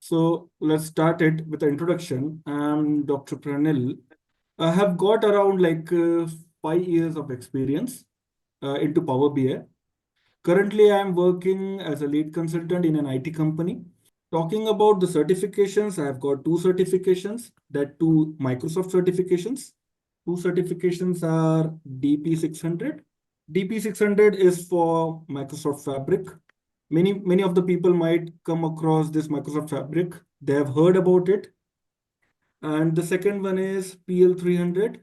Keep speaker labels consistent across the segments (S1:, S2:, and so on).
S1: So let's start it with the introduction. I'm Dr. Pranil. I have got around 5 years of experience into Power BI. Currently, I'm working as a lead consultant in an IT company. Talking about the certifications, I have got two certifications, that two Microsoft certifications. Two certifications are DP600. DP600 is for Microsoft Fabric. Many of the people might come across this Microsoft Fabric. They have heard about it. And the second one is PL300.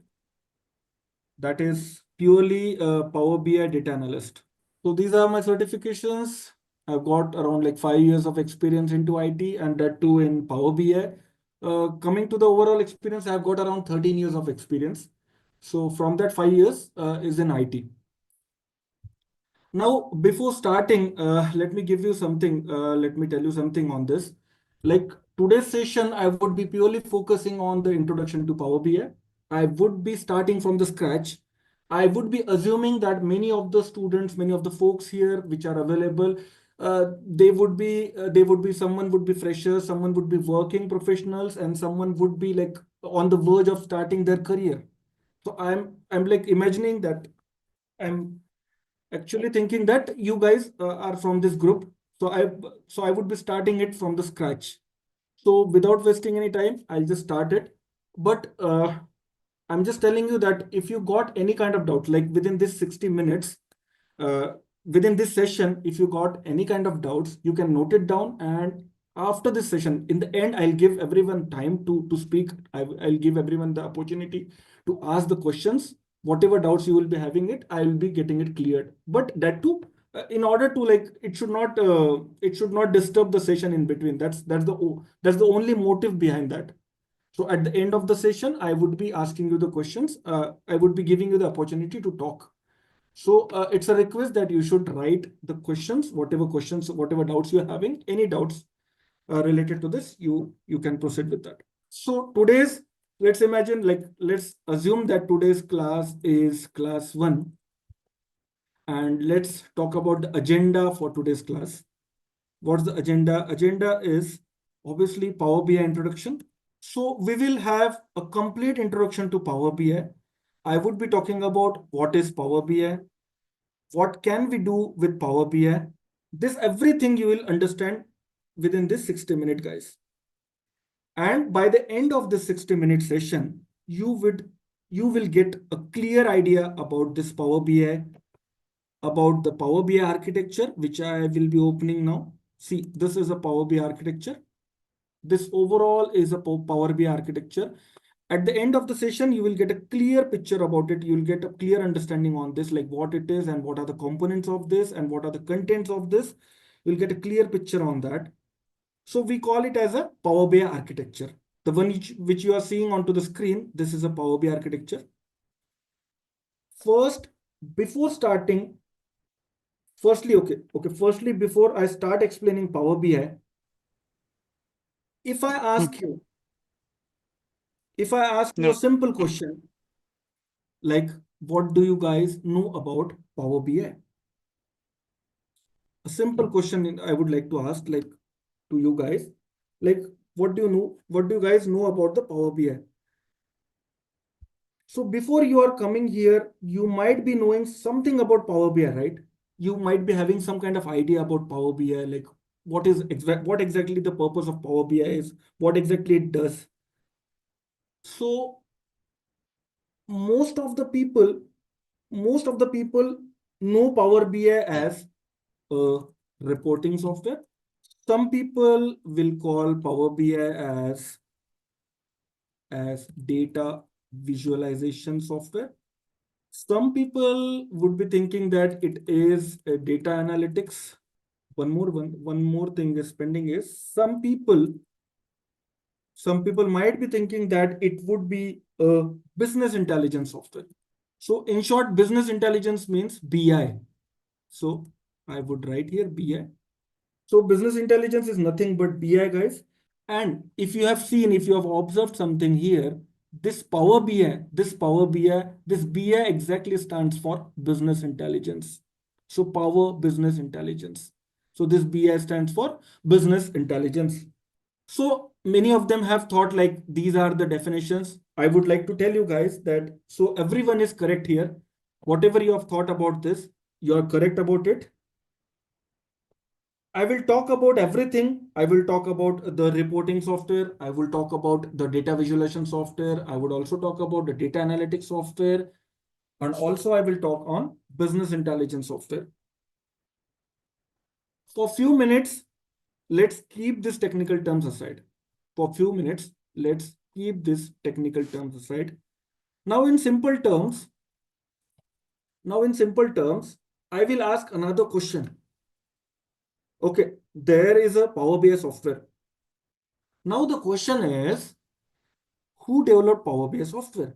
S1: That is purely a Power BI data analyst. So these are my certifications. I've got around 5 years of experience into IT and that too in Power BI. Coming to the overall experience, I've got around 13 years of experience. So from that 5 years is in IT. Now, before starting, let me give you something. Let me tell you something on this. Like today's session, I would be purely focusing on the introduction to Power BI. I would be starting from the scratch. I would be assuming that many of the students, many of the folks here which are available, someone would be freshers, someone would be working professionals, and someone would be like on the verge of starting their career. So I'm like imagining that I'm actually thinking that you guys are from this group. So I would be starting it from the scratch. So without wasting any time, I'll just start it. But I'm just telling you that if you got any kind of doubt, like within this 60 minutes, uh, within this session, if you got any kind of doubts, you can note it down. And after this session, in the end, I'll give everyone time to speak. I'll give everyone the opportunity to ask the questions. Whatever doubts you will be having it, I will be getting it cleared. But that too, in order to like, it should not disturb the session in between. That's the only motive behind that. So at the end of the session, I would be asking you the questions. I would be giving you the opportunity to talk. So it's a request that you should write the questions, whatever doubts you're having, any doubts related to this, you can proceed with that. So let's assume that today's class is class 1. And let's talk about the agenda for today's class. What's the agenda? Agenda is obviously Power BI introduction. So we will have a complete introduction to Power BI. I would be talking about what is Power BI, what can we do with Power BI. This everything you will understand within this 60-minute, guys. And by the end of this 60-minute session, you will get a clear idea about this Power BI, about the Power BI architecture, which I will be opening now. See, this is a Power BI architecture. This overall is a Power BI architecture. At the end of the session, you will get a clear picture about it. You will get a clear understanding on this, like what it is and what are the components of this and what are the contents of this. You'll get a clear picture on that. So we call it as a Power BI architecture. The one which you are seeing onto the screen, this is a Power BI architecture. Before starting, firstly, before I start explaining Power BI, if I ask you, a simple question, like, what do you guys know about Power BI? A simple question I would like to ask, like, to you guys, like, what do you know? What do you guys know about the Power BI? So before you are coming here, you might be knowing something about Power BI, right? You might be having some kind of idea about Power BI, like what exactly the purpose of Power BI is, what exactly it does. So most of the people know Power BI as a reporting software. Some people will call Power BI as data visualization software. Some people would be thinking that it is a data analytics. One more thing is pending is some people might be thinking that it would be a business intelligence software. So in short, business intelligence means BI. So I would write here BI. So business intelligence is nothing but BI, guys. And if you have observed something here, this BI exactly stands for business intelligence. So Power Business Intelligence. So this BI stands for business intelligence. So many of them have thought like these are the definitions. I would like to tell you guys that so everyone is correct here. Whatever you have thought about this, you are correct about it. I will talk about everything. I will talk about the reporting software. I will talk about the data visualization software. I would also talk about the data analytics software. And also I will talk on business intelligence software. For a few minutes, let's keep these technical terms aside. For a few minutes, let's keep these technical terms aside. Now in simple terms, I will ask another question. Okay, there is a Power BI software. Now the question is, who developed Power BI software?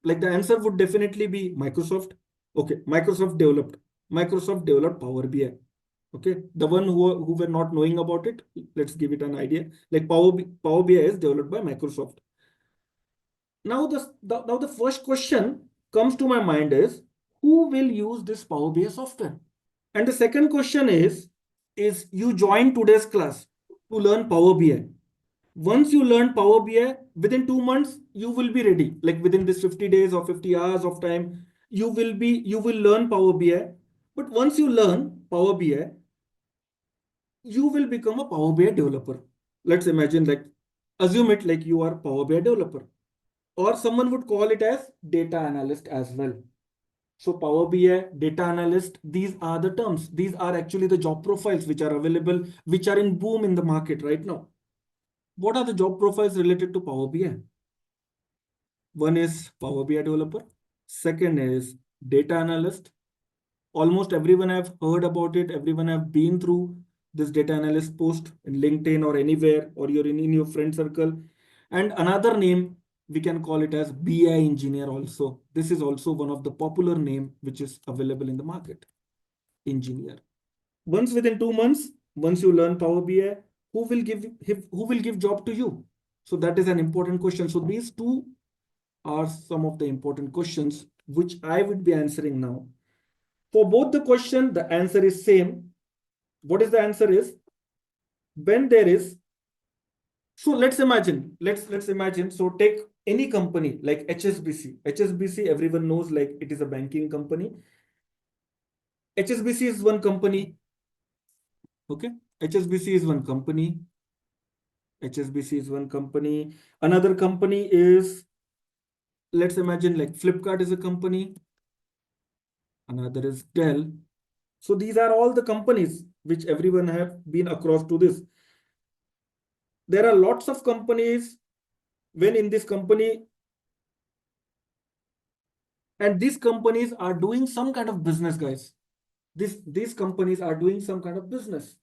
S1: Like the answer would definitely be Microsoft. Okay, Microsoft developed Power BI. Okay, the one who were not knowing about it, let's give it an idea. Like Power BI is developed by Microsoft. Now the first question comes to my mind is, who will use this Power BI software? And the second question is you join today's class to learn Power BI. Once you learn Power BI, within 2 months, you will be ready. Like within this 50 days or 50 hours of time, you will learn Power BI. But once you learn Power BI, you will become a Power BI developer. Let's imagine like assume it like you are Power BI developer. Or someone would call it as data analyst as well. So Power BI, data analyst, these are the terms. These are actually the job profiles which are available, which are in boom in the market right now. What are the job profiles related to Power BI? One is Power BI developer. Second is data analyst. Almost everyone have heard about it. Everyone have been through this data analyst post in LinkedIn or anywhere, or you're in your friend circle. And another name, we can call it as BI engineer also. This is also one of the popular name which is available in the market. Engineer. Once within 2 months, once you learn Power BI, who will give job to you? So that is an important question. So these two are some of the important questions which I would be answering now. For both the question, the answer is same. What is the answer is when there is. So let's imagine. So take any company like HSBC. HSBC, everyone knows like it is a banking company. HSBC is one company. Okay. HSBC is one company. HSBC is one company. Another company is, let's imagine like Flipkart is a company. Another is Dell. So these are all the companies which everyone have been across to this. There are lots of companies when in this company, and these companies are doing some kind of business, guys. These companies are doing some kind of business.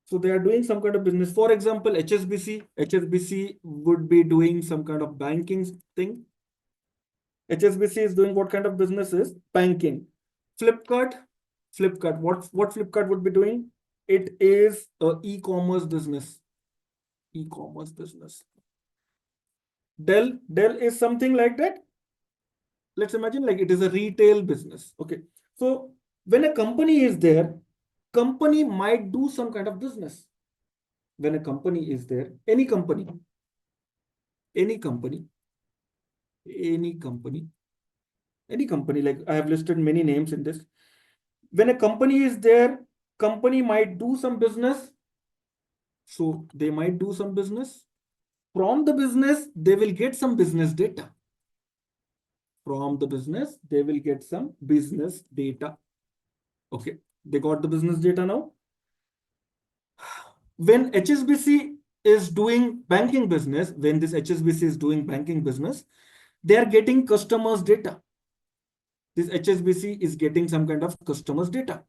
S1: So they are doing some kind of business. For example, HSBC would be doing some kind of banking thing. HSBC is doing what kind of business is banking. Flipkart, what Flipkart would be doing? It is a e-commerce business. E-commerce business. Dell is something like that. Let's imagine like it is a retail business. Okay. So when a company is there, company might do some kind of business. When a company is there, any company, any company, any company, any company, like I have listed many names in this. When a company is there, company might do some business. So they might do some business. From the business, they will get some business data. From the business, they will get some business data. Okay, they got the business data now. When HSBC is doing banking business, when this HSBC is doing banking business, they are getting customers data. This HSBC is getting some kind of customers data.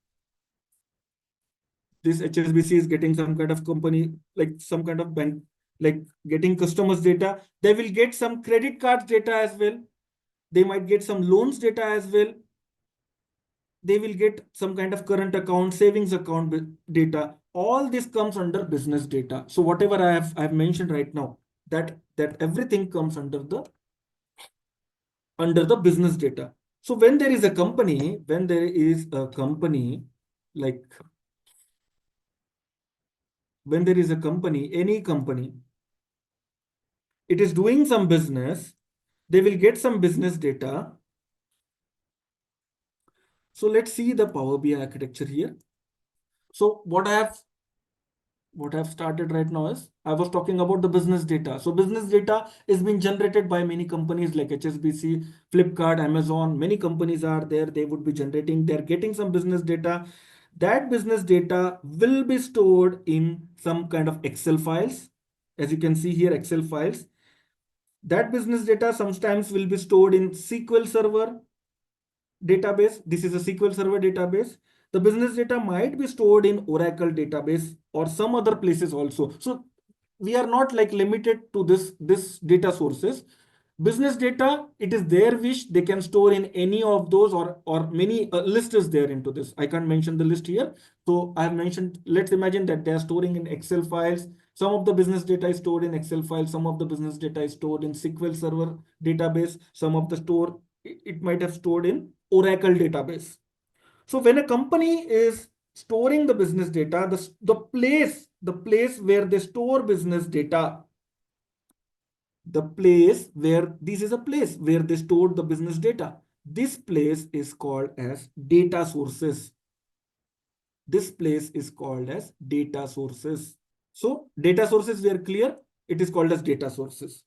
S1: This HSBC is getting some kind of company, like some kind of bank, like getting customers data. They will get some credit cards data as well. They might get some loans data as well. They will get some kind of current account, savings account data. All this comes under business data. So whatever I have mentioned right now, that everything comes under the business data. So when there is a company, like when there is a company, any company, it is doing some business, they will get some business data. So let's see the Power BI architecture here. So what I've started right now is I was talking about the business data. So business data is being generated by many companies like HSBC, Flipkart, Amazon. Many companies are there. They would be generating, they're getting some business data. That business data will be stored in some kind of Excel files. As you can see here, Excel files. That business data sometimes will be stored in SQL Server database. This is a SQL Server database. The business data might be stored in Oracle database or some other places also. So we are not like limited to this data sources. Business data, it is their wish, they can store in any of those, or many list is there into this. I can't mention the list here. So I have mentioned, let's imagine that they are storing in Excel files. Some of the business data is stored in Excel files, some of the business data is stored in SQL Server database, some of the store it might have stored in Oracle database. So when a company is storing the business data, the place where they store business data, the place where this is a place where they stored the business data. This place is called as data sources. This place is called as data sources. So data sources were clear. It is called as data sources.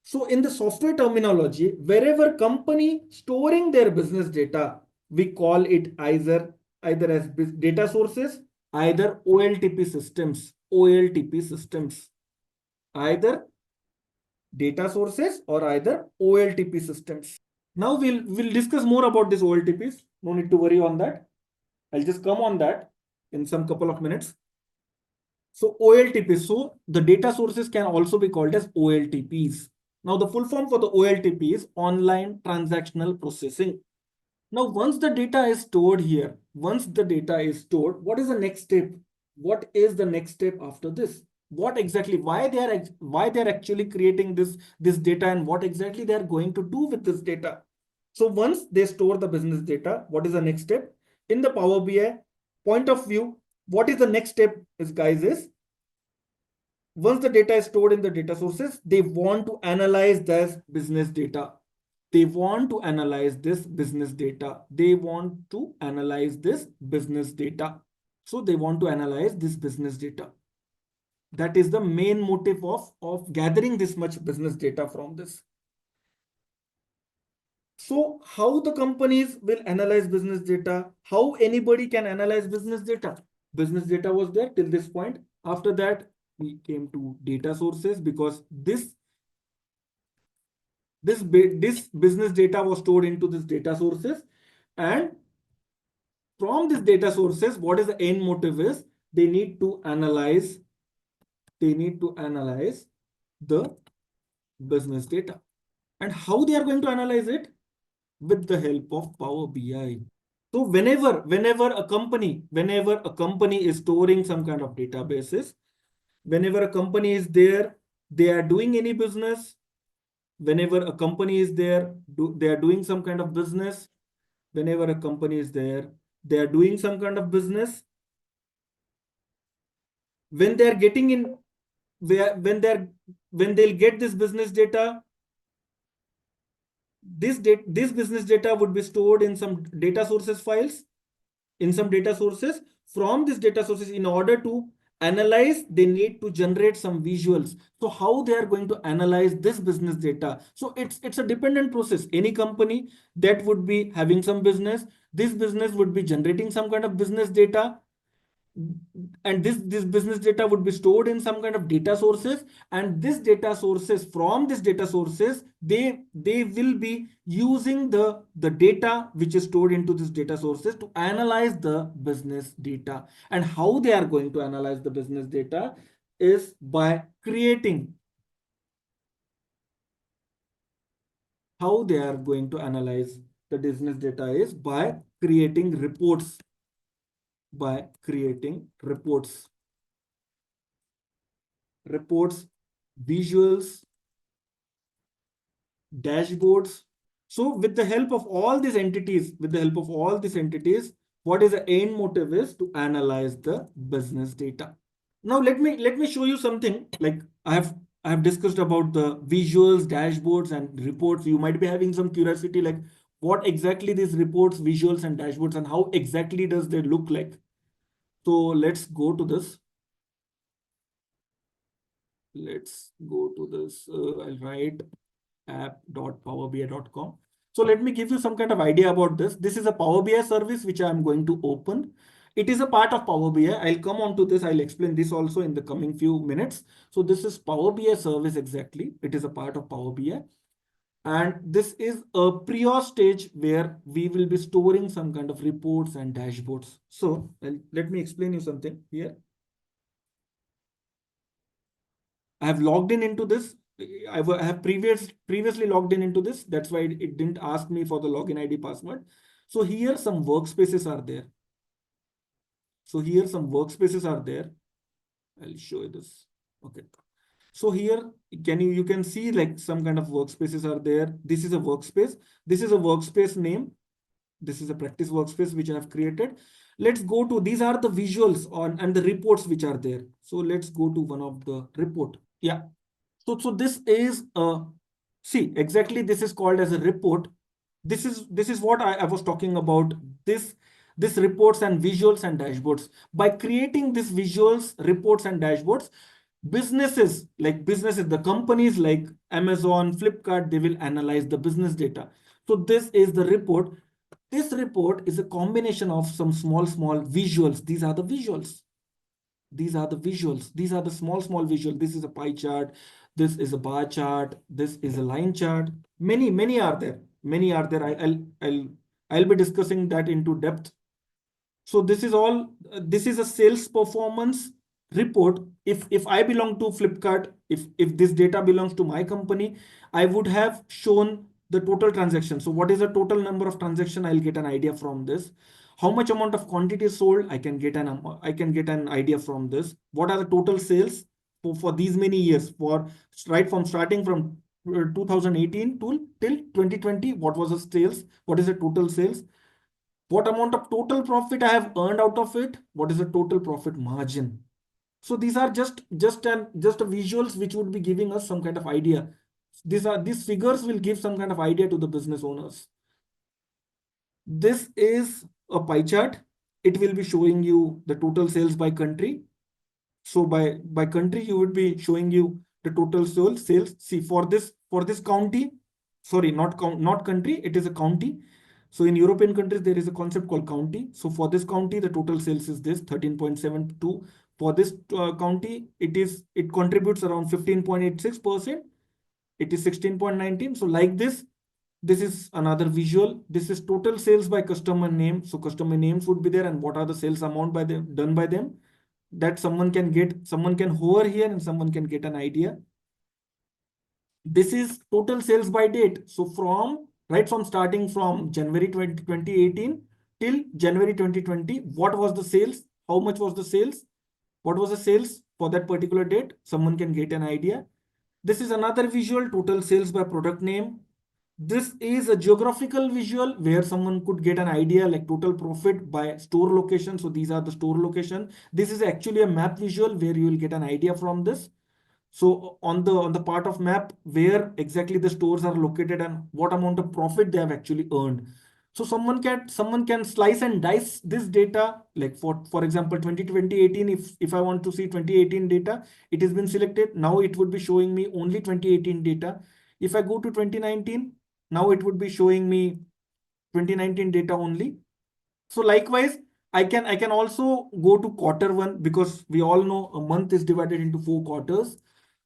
S1: So in the software terminology, wherever company storing their business data, we call it either as data sources, either OLTP systems, OLTP systems, either data sources or either OLTP systems. Now we'll discuss more about this OLTPs. No need to worry on that. I'll just come on that in some couple of minutes. So OLTPs, so the data sources can also be called as OLTPs. Now the full form for the OLTP is online transactional processing. Now once the data is stored here, once the data is stored, what is the next step? What is the next step after this? What exactly, why they are actually creating this data, and what exactly they are going to do with this data? So once they store the business data, what is the next step? In the Power BI point of view, what is the next step is, guys, is once the data is stored in the data sources, they want to analyze this business data. They want to analyze this business data. They want to analyze this business data. So they want to analyze this business data. That is the main motive of gathering this much business data from this. So how the companies will analyze business data? How anybody can analyze business data? Business data was there till this point. After that, we came to data sources, because this business data was stored into this data sources, and from this data sources, what is the end motive is they need to analyze the business data. And how they are going to analyze it? With the help of Power BI. So whenever a company is storing some kind of databases, whenever a company is there, they are doing any business, whenever a company is there, they are doing some kind of business, whenever a company is there, they are doing some kind of business, when they are getting in, when they'll get this business data, this business data would be stored in some data sources files, in some data sources. From these data sources, in order to analyze, they need to generate some visuals. So how they are going to analyze this business data? So it's a dependent process. Any company that would be having some business, this business would be generating some kind of business data, and this business data would be stored in some kind of data sources, and this data sources, from this data sources, they will be using the data which is stored into this data sources to analyze the business data. And how they are going to analyze the business data is by creating, how they are going to analyze the business data is by creating reports, by creating reports, visuals, dashboards. So with the help of all these entities, what is the end motive is to analyze the business data. Now let me show you something. Like I have discussed about the visuals, dashboards, and reports. You might be having some curiosity, like what exactly these reports, visuals, and dashboards, and how exactly does they look like. So let's go to this. Let's go to this. I'll write app.powerbi.com. So let me give you some kind of idea about this. This is a Power BI service which I'm going to open. It is a part of Power BI. I'll come on to this. I'll explain this also in the coming few minutes. So this is Power BI service exactly. It is a part of Power BI. And this is a pre-auth stage where we will be storing some kind of reports and dashboards. So let me explain you something here. I have logged in into this. I have previously logged in into this. That's why it didn't ask me for the login ID password. So here some workspaces are there. So here some workspaces are there. I'll show you this. Okay. So here you can see like some kind of workspaces are there. This is a workspace. This is a workspace name. This is a practice workspace which I have created. Let's go to, these are the visuals on and the reports which are there. So let's go to one of the report. Yeah. So this is see exactly this is called as a report. This is what I was talking about. This reports and visuals and dashboards. By creating these visuals, reports and dashboards, businesses, the companies like Amazon, Flipkart, they will analyze the business data. So this is the report. This report is a combination of some small visuals. These are the visuals. These are the visuals. These are the small visual. This is a pie chart. This is a bar chart. This is a line chart. Many are there. Many are there. I'll be discussing that into depth. So this is all, this is a sales performance report. If I belong to Flipkart, if this data belongs to my company, I would have shown the total transaction. So what is the total number of transaction? I'll get an idea from this. How much amount of quantity is sold? I can get an idea from this. What are the total sales for these many years, for right from starting from 2018 to till 2020? What was the sales? What is the total sales? What amount of total profit I have earned out of it? What is the total profit margin? So these are just a visuals which would be giving us some kind of idea. These figures will give some kind of idea to the business owners. This is a pie chart. It will be showing you the total sales by country. So by country, you would be showing you the total sales. See, for this county, sorry, not country, it is a county. So in European countries, there is a concept called county. So for this county, the total sales is this 13.72. For this county, it contributes around 15.86%. It is 16.19. So like this is another visual. This is total sales by customer name. So customer names would be there, and what are the sales amount by them done by them, that someone can hover here and someone can get an idea. This is total sales by date. So from starting from January 2018 till January 2020, what was the sales? How much was the sales? What was the sales for that particular date? Someone can get an idea. This is another visual, total sales by product name. This is a geographical visual where someone could get an idea like total profit by store location. So these are the store location. This is actually a map visual where you will get an idea from this. So on the part of map where exactly the stores are located and what amount of profit they have actually earned. So someone can slice and dice this data. Like for example, 2018, if I want to see 2018 data, it has been selected. Now it would be showing me only 2018 data. If I go to 2019, now it would be showing me 2019 data only. So likewise, I can also go to quarter one, because we all know a month is divided into 4 quarters.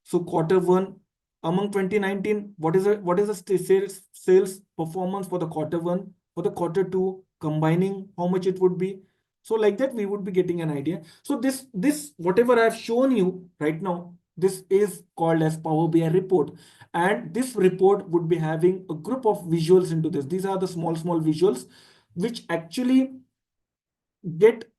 S1: So quarter one among 2019, what is the sales performance for the quarter one, for the quarter two, combining how much it would be. So like that, we would be getting an idea. So this whatever I've shown you right now, this is called as Power BI report. And this report would be having a group of visuals into this. These are the small visuals which actually get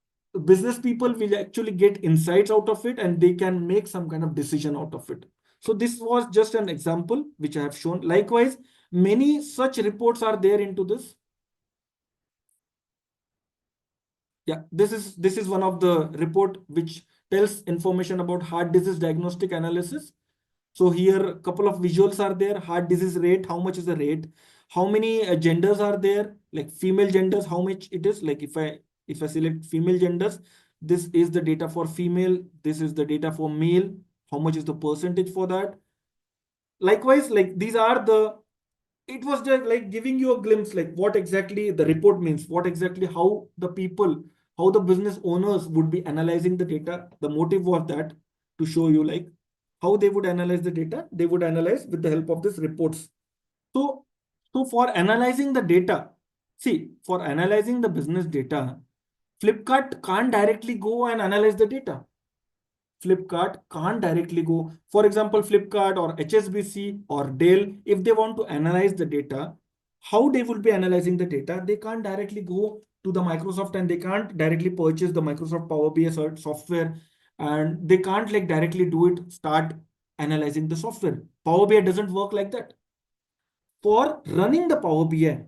S1: business people will actually get insights out of it, and they can make some kind of decision out of it. So this was just an example which I have shown. Likewise, many such reports are there into this. Yeah, this is one of the report which tells information about heart disease diagnostic analysis. So here a couple of visuals are there. Heart disease rate, how much is the rate? How many genders are there? Like female genders, how much it is? Like if I select female genders, this is the data for female. This is the data for male. How much is the percentage for that? Likewise, like these are the, it was just like giving you a glimpse like what exactly the report means, what exactly how the people, how the business owners would be analyzing the data. The motive was that to show you like how they would analyze the data. They would analyze with the help of these reports. So so for analyzing the data, see, for analyzing the business data, Flipkart can't directly go and analyze the data. Flipkart can't directly go. For example, Flipkart or HSBC or Dell, if they want to analyze the data, how they will be analyzing the data? They can't directly go to the Microsoft and they can't directly purchase the Microsoft Power BI software, and they can't like directly do it, start analyzing the software. Power BI doesn't work like that. For running the Power BI,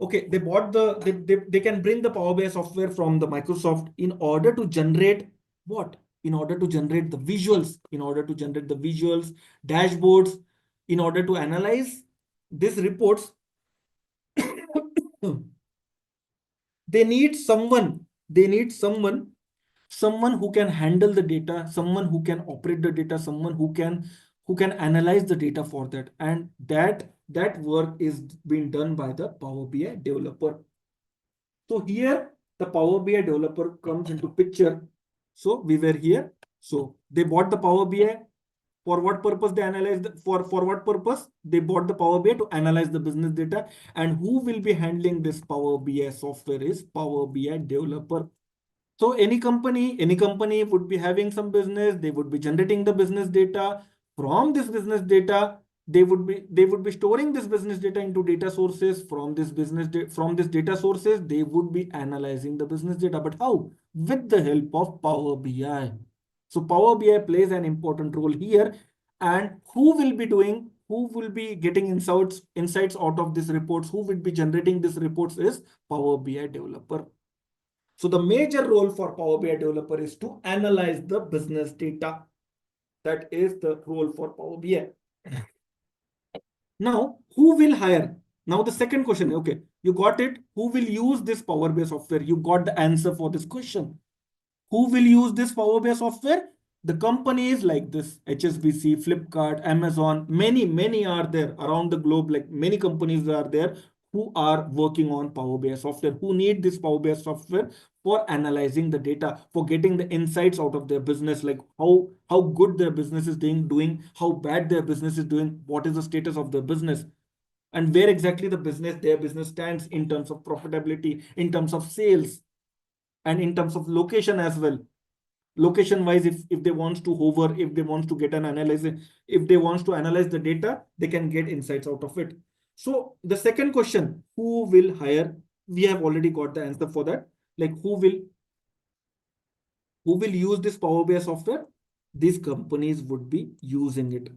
S1: okay, they bought they can bring the Power BI software from the Microsoft in order to generate what? In order to generate the visuals, in order to generate the visuals, dashboards, in order to analyze these reports. They need someone, someone who can handle the data, someone who can operate the data, someone who can analyze the data for that. And that work is being done by the Power BI developer. So here the Power BI developer comes into picture. So we were here. So they bought the Power BI. For what purpose they analyze for what purpose they bought the Power BI? To analyze the business data. And who will be handling this Power BI software is Power BI developer. So any company would be having some business, they would be generating the business data. From this business data, they would be storing this business data into data sources. From this from this data sources, they would be analyzing the business data. But how? With the help of Power BI. So Power BI plays an important role here. And who will be getting insights out of these reports, who will be generating these reports is Power BI developer. So the major role for Power BI developer is to analyze the business data. That is the role for Power BI. Now, who will hire? Now the second question, okay, you got it. Who will use this Power BI software? You got the answer for this question. Who will use this Power BI software? The companies like this HSBC, Flipkart, Amazon, many are there around the globe. Like many companies are there who are working on Power BI software, who need this Power BI software for analyzing the data, for getting the insights out of their business, like how good their business is doing, how bad their business is doing, what is the status of their business, and where exactly their business stands in terms of profitability, in terms of sales, and in terms of location as well. Location wise, if they want to hover, if they want to get an analysis, if they want to analyze the data, they can get insights out of it. So the second question, who will hire? We have already got the answer for that. Like who will use this Power BI software? These companies would be using it.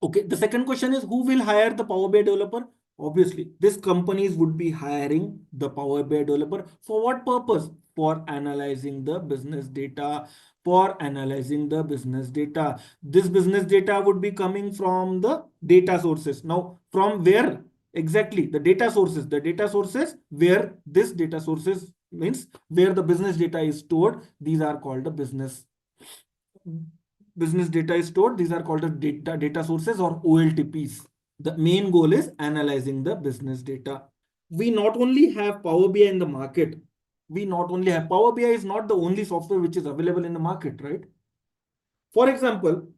S1: Okay, the second question is who will hire the Power BI developer? Obviously, these companies would be hiring the Power BI developer. For what purpose? For analyzing the business data. For analyzing the business data. This business data would be coming from the data sources. Now, from where exactly? The data sources. The data sources where this data sources means where the business data is stored. These are called the business data is stored. These are called the data sources or OLTPs. The main goal is analyzing the business data. We not only have Power BI in the market, we not only have Power BI is not the only software which is available in the market, right? For example,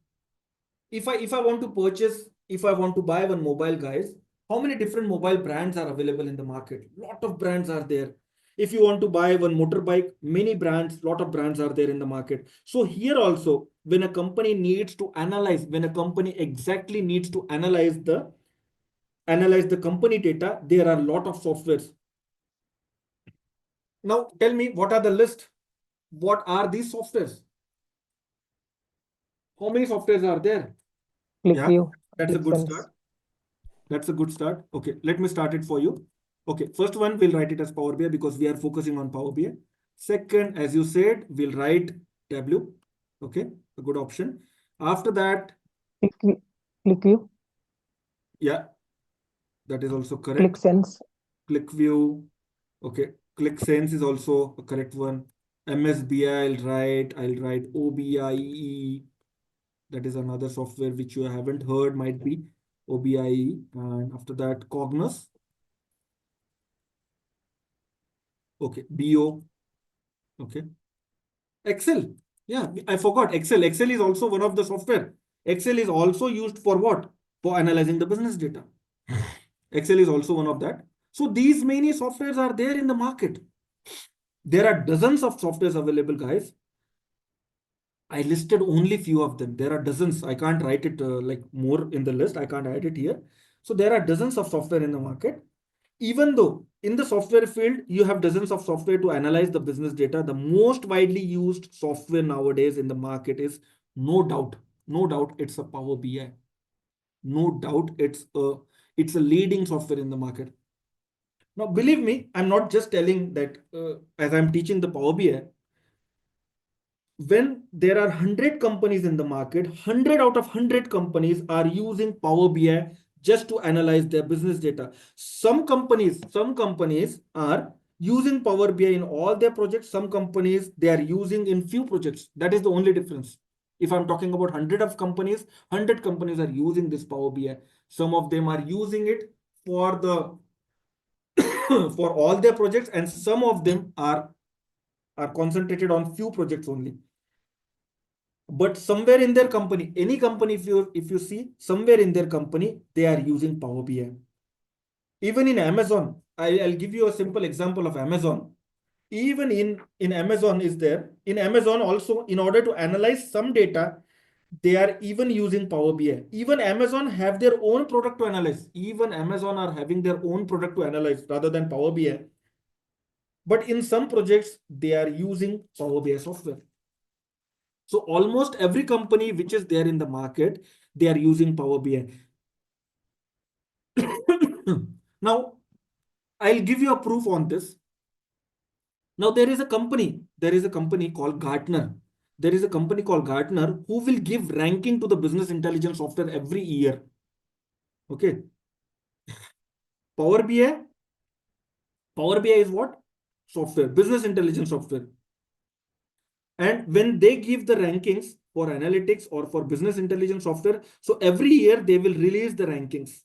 S1: if I want to purchase, if I want to buy one mobile, guys, how many different mobile brands are available in the market? Lot of brands are there. If you want to buy one motorbike, many brands, lot of brands are there in the market. So here also, when a company needs to analyze, when a company exactly needs to analyze the company data, there are a lot of softwares. Now tell me, what are the list? What are these softwares? How many softwares are there? Yeah,
S2: ClickView,
S1: that's a good
S2: ClickSense.
S1: start. That's a good start. Okay, let me start it for you. Okay, first one, we'll write it as Power BI because we are focusing on Power BI. Second, as you said, we'll write Tableau. Okay, a good option. After that,
S2: ClickView.
S1: Yeah, that is also correct.
S2: ClickSense.
S1: ClickView. Okay, ClickSense is also a correct one. MSBI, I'll write OBIE. That is another software which you haven't heard, might be OBIE. And after that, Cognos. Okay, BO. Okay, Excel. Yeah, I forgot Excel. Excel is also one of the software. Excel is also used for what? For analyzing the business data. Excel is also one of that. So these many softwares are there in the market. There are dozens of softwares available, guys. I listed only few of them. There are dozens. I can't write it like more in the list. I can't add it here. So there are dozens of software in the market. Even though in the software field, you have dozens of software to analyze the business data, the most widely used software nowadays in the market is no doubt, it's a Power BI. No doubt, it's a leading software in the market. Now, believe me, I'm not just telling that as I'm teaching the Power BI. When there are 100 companies in the market, 100 out of 100 companies are using Power BI just to analyze their business data. Some companies are using Power BI in all their projects. Some companies, they are using in few projects. That is the only difference. If I'm talking about 100 of companies, 100 companies are using this Power BI. Some of them are using it for the for all their projects, and some of them are concentrated on few projects only. But somewhere in their company, any company, if you see, somewhere in their company, they are using Power BI. Even in Amazon, I'll give you a simple example of Amazon. Even in Amazon is there. In Amazon also, in order to analyze some data, they are even using Power BI. Even Amazon have their own product to analyze. Even Amazon are having their own product to analyze rather than Power BI. But in some projects, they are using Power BI software. So almost every company which is there in the market, they are using Power BI. Now, I'll give you a proof on this. Now, there is a company called Gartner. There is a company called Gartner who will give ranking to the business intelligence software every year. Okay. Power BI, Power BI is what? Software, business intelligence software. And when they give the rankings for analytics or for business intelligence software, so every year they will release the rankings.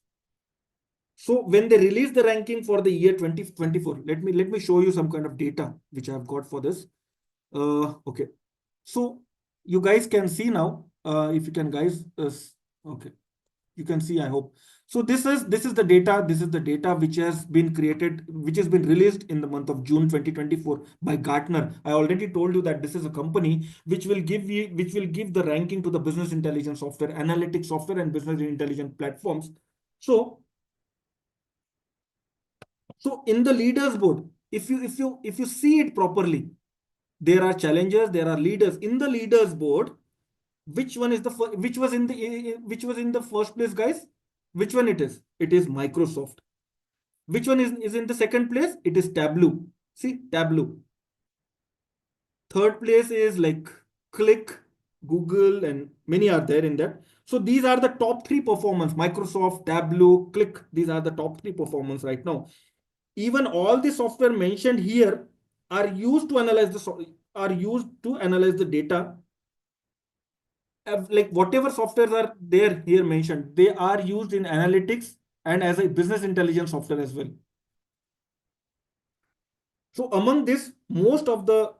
S1: So when they release the ranking for the year 2024, let me show you some kind of data which I have got for this. Okay. So you guys can see now, if you can guys, okay, you can see, I hope. So this is the data. This is the data which has been created, which has been released in the month of June 2024 by Gartner. I already told you that this is a company which will give the ranking to the business intelligence software, analytics software, and business intelligence platforms. So in the leaders board, if you see it properly, there are challengers, there are leaders. In the leaders board, which one is the which was in the first place, guys? Which one it is? It is Microsoft. Which one is in the second place? It is Tableau. See, Tableau. Third place is like Click, Google, and many are there in that. So these are the top three performance: Microsoft, Tableau, Click. These are the top three performance right now. Even all the software mentioned here are used to analyze the data. Like whatever softwares are there here mentioned, they are used in analytics and as a business intelligence software as well. So among this, most of the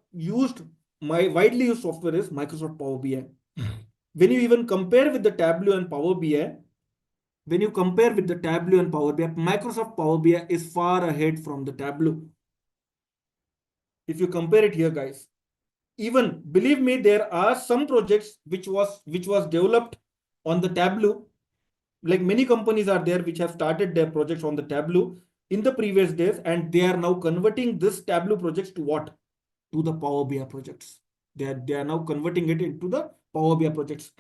S1: widely used software is Microsoft Power BI. When you even compare with the Tableau and Power BI, Microsoft Power BI is far ahead from the Tableau. If you compare it here, guys, even believe me, there are some projects which was developed on the Tableau. Like many companies are there which have started their projects on the Tableau in the previous days, and they are now converting this Tableau projects to what? To the Power BI projects. They are now converting it into the Power BI projects.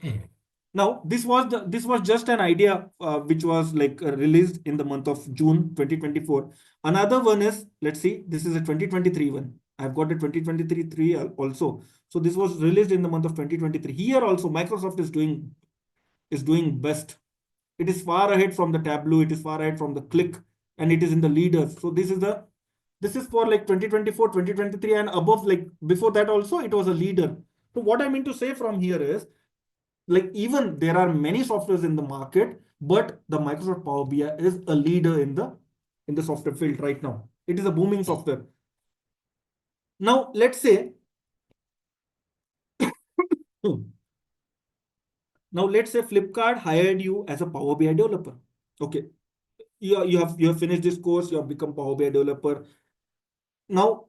S1: Now, this was just an idea which was like released in the month of June 2024. Another one is, let's see, this is a 2023 one. I've got the 2023 also. So this was released in the month of 2023. Here also, Microsoft is doing best. It is far ahead from the Tableau. It is far ahead from the Click, and it is in the leaders. So this is for like 2024, 2023, and above. Like before that also, it was a leader. So what I mean to say from here is, like, even there are many softwares in the market, but the Microsoft Power BI is a leader in the software field right now. It is a booming software. Now let's say now let's say Flipkart hired you as a Power BI developer. Okay, you have finished this course, you have become Power BI developer. Now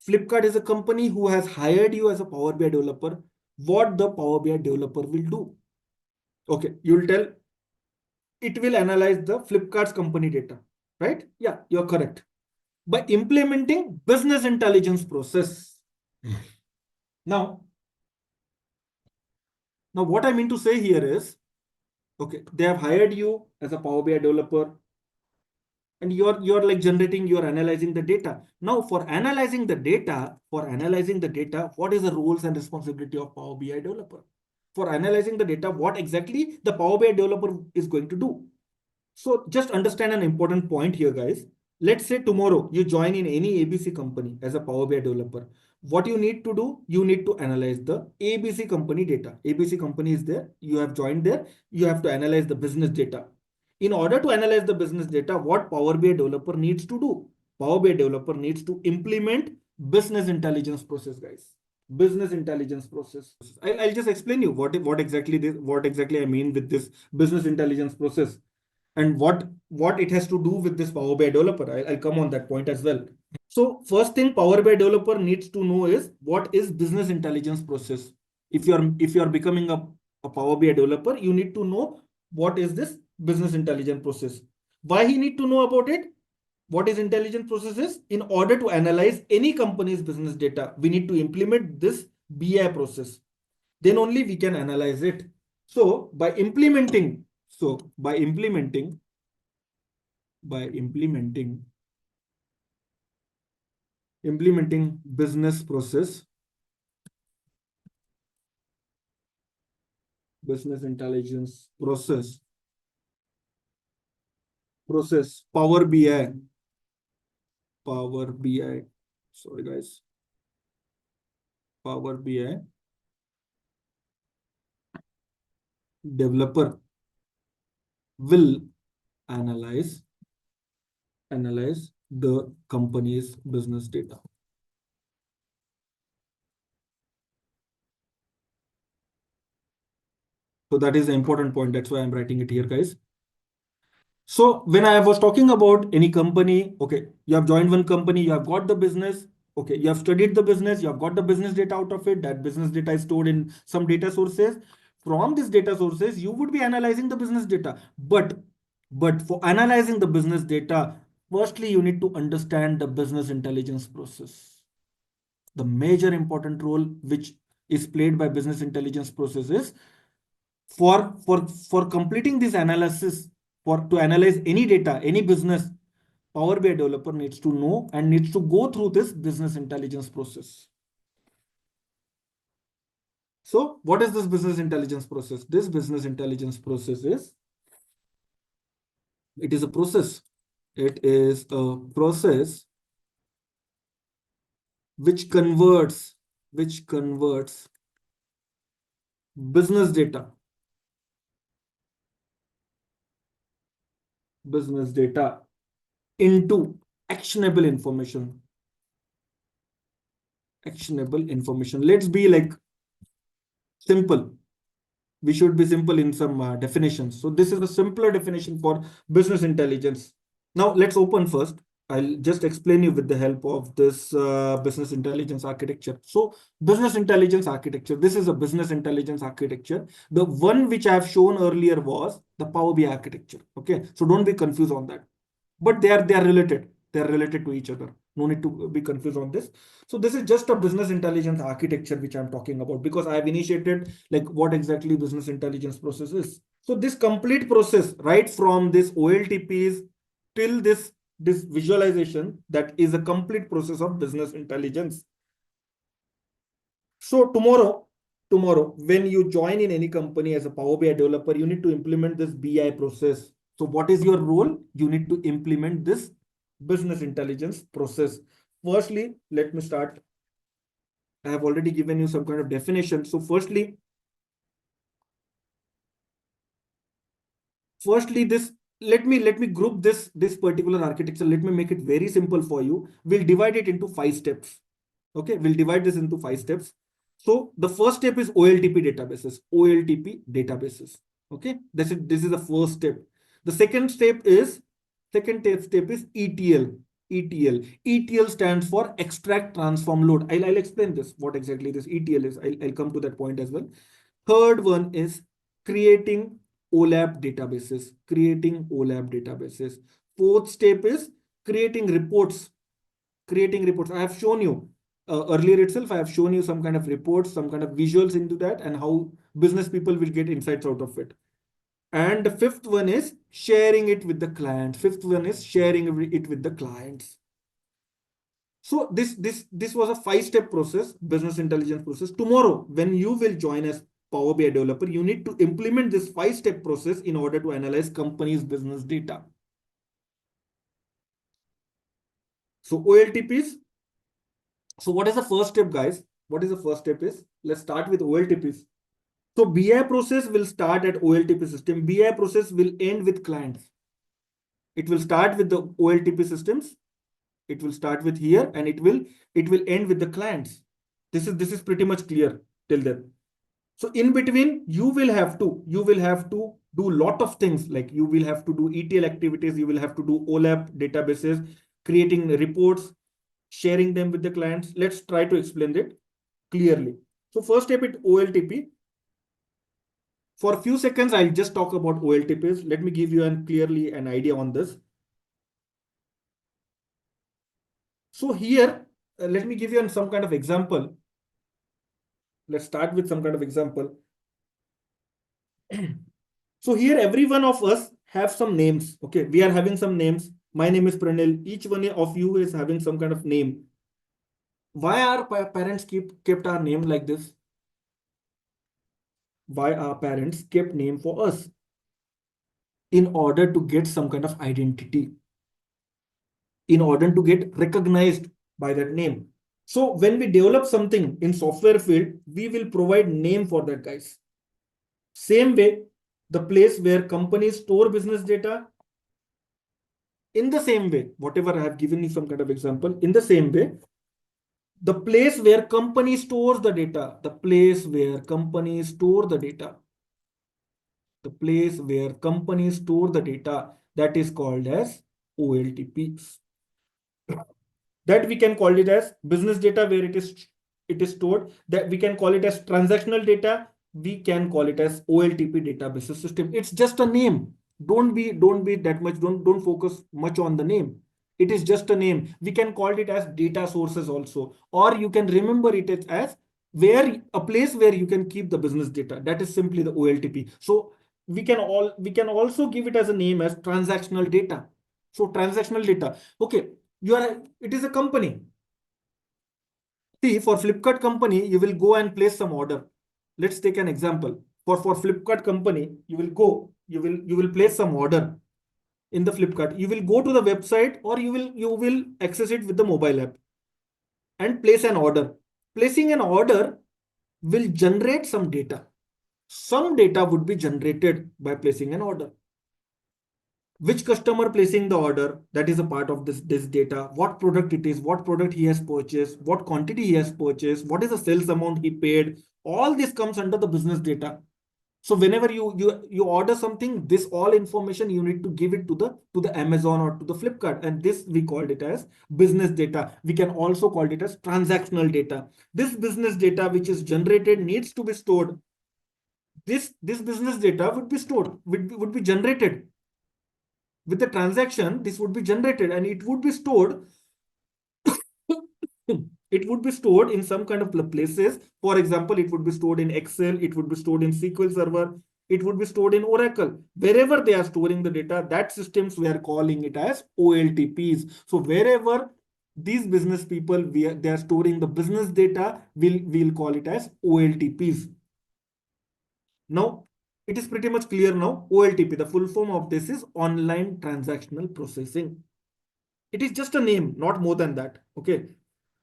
S1: Flipkart is a company who has hired you as a Power BI developer. What the Power BI developer will do? Okay, you'll tell it will analyze the Flipkart's company data, right? Yeah, you're correct. By implementing business intelligence process. Now, now what I mean to say here is, okay, they have hired you as a Power BI developer, and you're like generating, you're analyzing the data. Now for analyzing the data, what is the roles and responsibility of Power BI developer? For analyzing the data, what exactly the Power BI developer is going to do? So just understand an important point here, guys. Let's say tomorrow you join in any ABC company as a Power BI developer. What you need to do, you need to analyze the ABC company data. ABC company is there, you have joined there, you have to analyze the business data. In order to analyze the business data, what Power BI developer needs to do? Power BI developer needs to implement business intelligence process, guys. Business intelligence process. I'll just explain you what exactly I mean with this business intelligence process, and what it has to do with this Power BI developer. I'll come on that point as well. So first thing Power BI developer needs to know is what is business intelligence process. If you're becoming a Power BI developer, you need to know what is this business intelligence process. Why he need to know about it? What is intelligence processes? In order to analyze any company's business data, we need to implement this BI process. Then only we can analyze it. So by implementing implementing business process, business intelligence process, Power BI, sorry guys, Power BI developer will analyze the company's business data. So that is the important point. That's why I'm writing it here, guys. So when I was talking about any company, okay, you have joined one company, you have got the business, okay, you have studied the business, you have got the business data out of it. That business data is stored in some data sources. From these data sources, you would be analyzing the business data. But for analyzing the business data, firstly, you need to understand the business intelligence process. The major important role which is played by business intelligence process is for completing this analysis, for to analyze any data, any business, Power BI developer needs to know and needs to go through this business intelligence process. So what is this business intelligence process? This business intelligence process is, it is a process. It is a process which converts business data into actionable information. Let's be like simple. We should be simple in some definitions. So this is a simpler definition for business intelligence. Now let's open first. I'll just explain you with the help of this business intelligence architecture. So business intelligence architecture, this is a business intelligence architecture. The one which I have shown earlier was the Power BI architecture. Okay, so don't be confused on that. But they are related. They are related to each other. No need to be confused on this. So this is just a business intelligence architecture which I'm talking about, because I have initiated like what exactly business intelligence process is. So this complete process, right from this OLTPs till this this visualization that is a complete process of business intelligence. So tomorrow, when you join in any company as a Power BI developer, you need to implement this BI process. So what is your role? You need to implement this business intelligence process. Firstly, let me start. I have already given you some kind of definition. So firstly, this let me group this particular architecture. Let me make it very simple for you. We'll divide it into 5 steps. Okay, we'll divide this into 5 steps. So the first step is OLTP databases. OLTP databases. Okay, this is the first step. The second step is ETL. ETL stands for extract, transform, load. I'll explain this, what exactly this ETL is. I'll come to that point as well. Third one is creating OLAP databases. Creating OLAP databases. Fourth step is creating reports. Creating reports. I have shown you earlier itself. I have shown you some kind of reports, some kind of visuals into that, and how business people will get insights out of it. And the fifth one is sharing it with the client. Fifth one is sharing it with the clients. So this was a 5-step process, business intelligence process. Tomorrow, when you will join as Power BI developer, you need to implement this 5-step process in order to analyze company's business data. So OLTPs. So what is the first step, guys? What is the first step is? Let's start with OLTPs. So BI process will start at OLTP system. BI process will end with clients. It will start with the OLTP systems. It will start with here, and it will end with the clients. This is pretty much clear till then. So in between, you will have to do a lot of things, like you will have to do ETL activities, you will have to do OLAP databases, creating reports, sharing them with the clients. Let's try to explain it clearly. So first step is OLTP. For a few seconds, I'll just talk about OLTPs. Let me give you clearly an idea on this. So here, let me give you some kind of example. Let's start with some kind of example. So here, every one of us have some names. Okay, we are having some names. My name is Pranil. Each one of you is having some kind of name. Why our parents kept our name like this? Why our parents kept name for us? In order to get some kind of identity, in order to get recognized by that name. So when we develop something in software field, we will provide name for that, guys. Same way, the place where companies store business data, in the same way, whatever I have given you some kind of example, in the same way, the place where company stores the data, the place where companies store the data, the place where companies store the data, that is called as OLTPs. That we can call it as business data, where it is stored. That we can call it as transactional data. We can call it as OLTP database system. It's just a name. Don't be that much. Don't focus much on the name. It is just a name. We can call it as data sources also, or you can remember it as where a place where you can keep the business data. That is simply the OLTP. So we can also give it as a name as transactional data. So transactional data. Okay, it is a company. See, for Flipkart company, you will go and place some order. Let's take an example. For Flipkart company, you will place some order in the Flipkart. You will go to the website, or you will access it with the mobile app and place an order. Placing an order will generate some data. Some data would be generated by placing an order. Which customer placing the order, that is a part of this data. What product it is, what product he has purchased, what quantity he has purchased, what is the sales amount he paid. All this comes under the business data. So whenever you order something, this all information you need to give it to the Amazon or to the Flipkart, and this we called it as business data. We can also call it as transactional data. This business data which is generated needs to be stored. This business data would be stored, would be generated with the transaction. This would be generated, and it would be stored. It would be stored in some kind of places. For example, it would be stored in Excel, it would be stored in SQL Server, it would be stored in Oracle. Wherever they are storing the data, that systems we are calling it as OLTPs. So wherever these business people they are storing the business data, we'll call it as OLTPs. Now it is pretty much clear now. OLTP, the full form of this is online transactional processing. It is just a name, not more than that. Okay.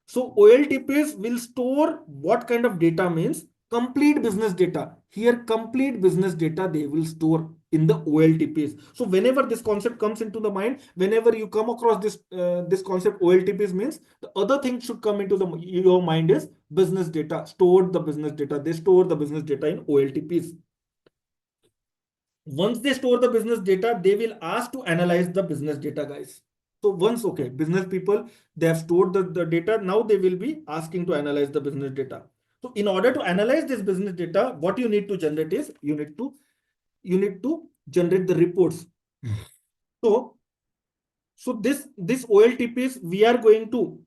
S1: So OLTPs will store what kind of data means complete business data. Here, complete business data they will store in the OLTPs. So whenever this concept comes into the mind, whenever you come across this concept OLTPs means the other thing should come into your mind is business data, stored the business data. They store the business data in OLTPs. Once they store the business data, they will ask to analyze the business data, guys. So once, okay, business people, they have stored the data. Now they will be asking to analyze the business data. So in order to analyze this business data, what you need to generate is you need to generate the reports. So this OLTPs we are going to,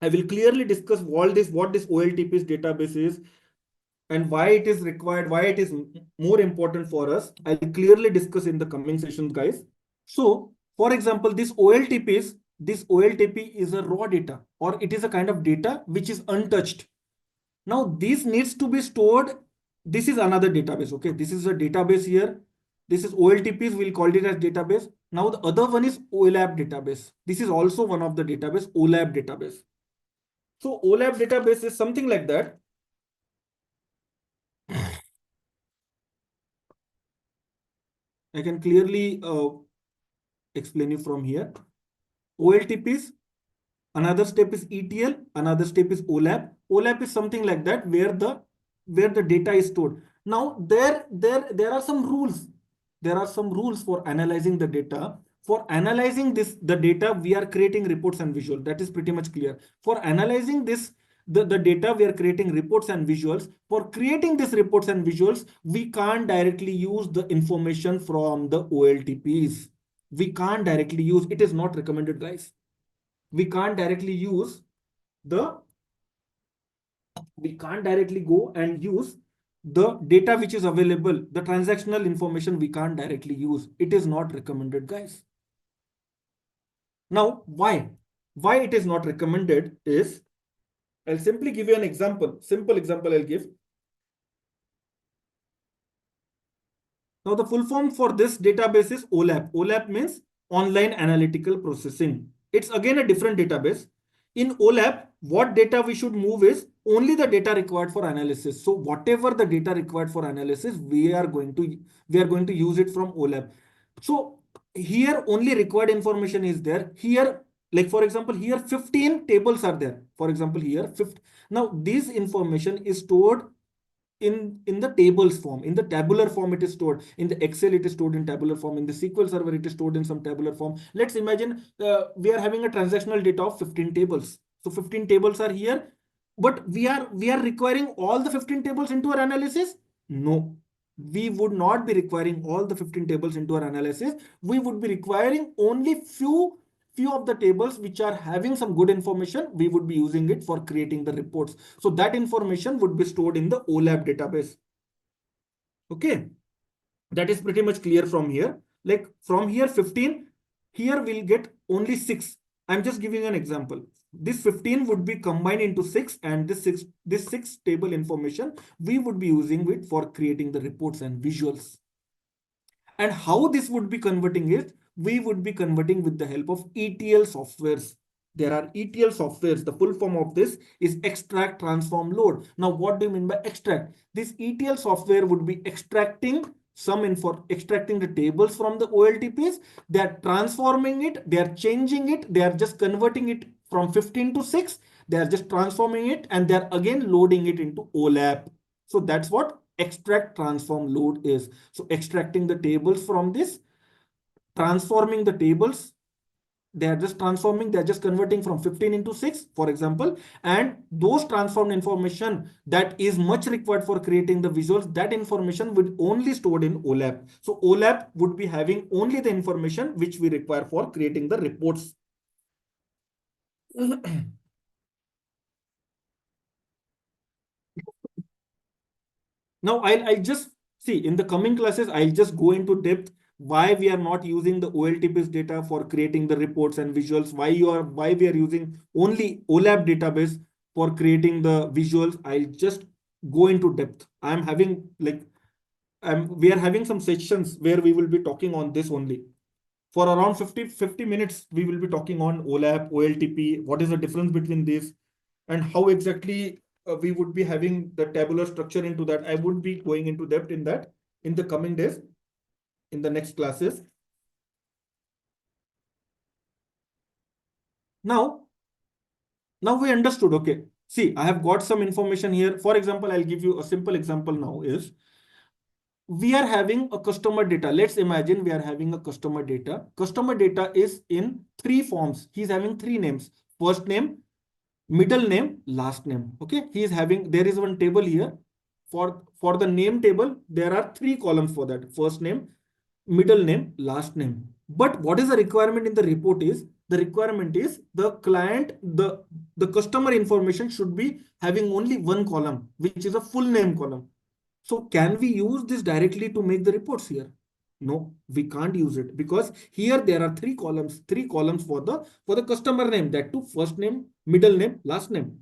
S1: I will clearly discuss all this, what this OLTPs database is and why it is required, why it is more important for us. I'll clearly discuss in the coming sessions, guys. So, for example, this OLTP is a raw data or it is a kind of data which is untouched. Now, this needs to be stored. This is another database. Okay, this is a database here. This is OLTPs. We'll call it as database. Now, the other one is OLAP database. This is also one of the database, OLAP database. So, OLAP database is something like that. I can clearly explain you from here. OLTPs, another step is ETL, another step is OLAP. OLAP is something like that where the data is stored. Now there are some rules. There are some rules for analyzing the data. For analyzing the data, we are creating reports and visuals. That is pretty much clear. For analyzing the data, we are creating reports and visuals. For creating these reports and visuals, we can't directly use the information from the OLTPs. We can't directly use, it is not recommended, guys. We can't directly use we can't directly go and use the data which is available, the transactional information we can't directly use. It is not recommended, guys. Now, why it is not recommended is, I'll simply give you an example. Simple example I'll give. Now, the full form for this database is OLAP. OLAP means online analytical processing. It's again a different database. In OLAP, what data we should move is only the data required for analysis. So whatever the data required for analysis, we are going to use it from OLAP. So here only required information is there. Here, like for example, here 15 tables are there. For example, here 50. Now this information is stored in the tables form, in the tabular form it is stored, in the Excel it is stored in tabular form, in the SQL server it is stored in some tabular form. Let's imagine we are having a transactional data of 15 tables. So 15 tables are here, but we are requiring all the 15 tables into our analysis. No, we would not be requiring all the 15 tables into our analysis. We would be requiring only few of the tables which are having some good information. We would be using it for creating the reports. So that information would be stored in the OLAP database. Okay, that is pretty much clear from here. Like from here 15, here we'll get only 6. I'm just giving an example. This 15 would be combined into 6, and this 6 table information we would be using it for creating the reports and visuals. And how this would be converting it, we would be converting with the help of ETL softwares. There are ETL softwares. The full form of this is extract, transform, load. Now, what do you mean by extract? This ETL software would be extracting extracting the tables from the OLTPs. They are transforming it. They are changing it. They are just converting it from 15 to 6. They are just transforming it, and they are again loading it into OLAP. So that's what extract, transform, load is. So extracting the tables from this, transforming the tables, they are just transforming, they are just converting from 15 into 6, for example, and those transformed information that is much required for creating the visuals, that information would only stored in OLAP. So OLAP would be having only the information which we require for creating the reports. Now I'll just see, in the coming classes, I'll just go into depth why we are not using the OLTP's data for creating the reports and visuals, why we are using only OLAP database for creating the visuals. I'll just go into depth. I'm having like we are having some sessions where we will be talking on this only. For around 50 minutes, we will be talking on OLAP, OLTP, what is the difference between this, and how exactly we would be having the tabular structure into that. I would be going into depth in that in the coming days, in the next classes. Now, now we understood, okay. See, I have got some information here. For example, I'll give you a simple example now is, we are having a customer data. Let's imagine we are having a customer data. Customer data is in three forms. He's having three names: first name, middle name, last name. Okay, he is having, there is one table here. For the name table, there are three columns for that: first name, middle name, last name. But what is the requirement in the report is, the requirement is the client, the customer information should be having only one column, which is a full name column. So can we use this directly to make the reports here? No, we can't use it, because here there are three columns for the customer name, that too first name, middle name, last name.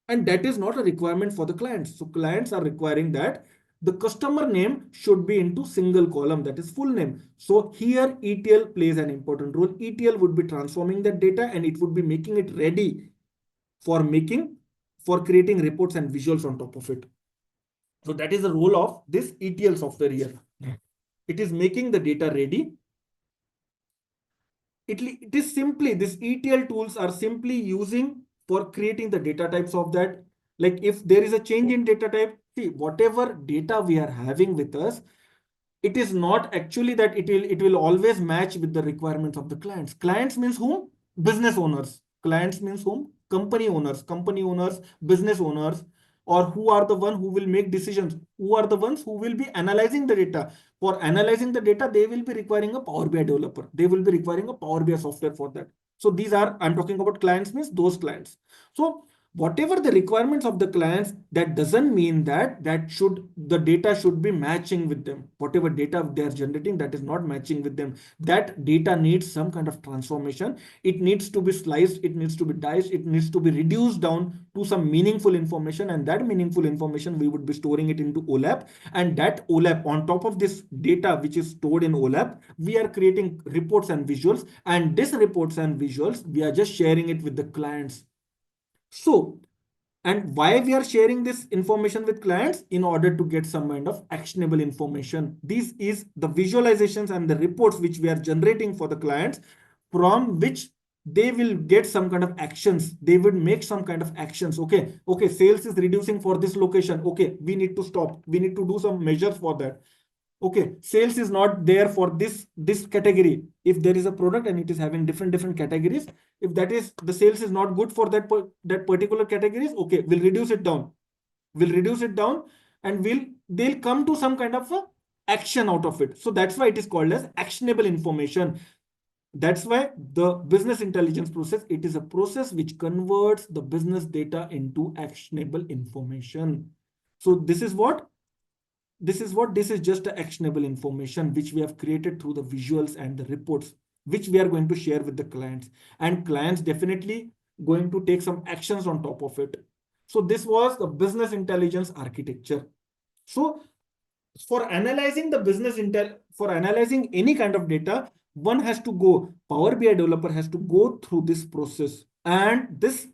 S1: And that is not a requirement for the clients. So clients are requiring that the customer name should be into single column, that is full name. So here ETL plays an important role. ETL would be transforming that data and it would be making it ready for creating reports and visuals on top of it. So that is the role of this ETL software here. It is making the data ready. It is simply, these ETL tools are simply using for creating the data types of that. Like if there is a change in data type, see, whatever data we are having with us, it is not actually that it will always match with the requirements of the clients. Clients means whom? Business owners. Clients means whom? Company owners, business owners, or who are the one who will make decisions, who are the ones who will be analyzing the data. For analyzing the data, they will be requiring a Power BI developer. They will be requiring a Power BI software for that. So these are, I'm talking about clients means those clients. So whatever the requirements of the clients, that doesn't mean that the data should be matching with them. Whatever data they are generating, that is not matching with them. That data needs some kind of transformation. It needs to be sliced, it needs to be diced, it needs to be reduced down to some meaningful information, and that meaningful information we would be storing it into OLAP. And that OLAP, on top of this data which is stored in OLAP, we are creating reports and visuals, and these reports and visuals we are just sharing it with the clients. So, and why we are sharing this information with clients? In order to get some kind of actionable information. This is the visualizations and the reports which we are generating for the clients, from which they will get some kind of actions. They will make some kind of actions. Okay, sales is reducing for this location. Okay, we need to stop. We need to do some measures for that. Okay, sales is not there for this category. If there is a product and it is having different categories, if that is, the sales is not good for that particular categories, okay, we'll reduce it down, and they'll come to some kind of a action out of it. So that's why it is called as actionable information. That's why the business intelligence process, it is a process which converts the business data into actionable information. So this is just actionable information which we have created through the visuals and the reports, which we are going to share with the clients, and clients definitely going to take some actions on top of it. So this was the business intelligence architecture. So for analyzing the business intel, for analyzing any kind of data, one has to go, Power BI developer has to go through this process. And this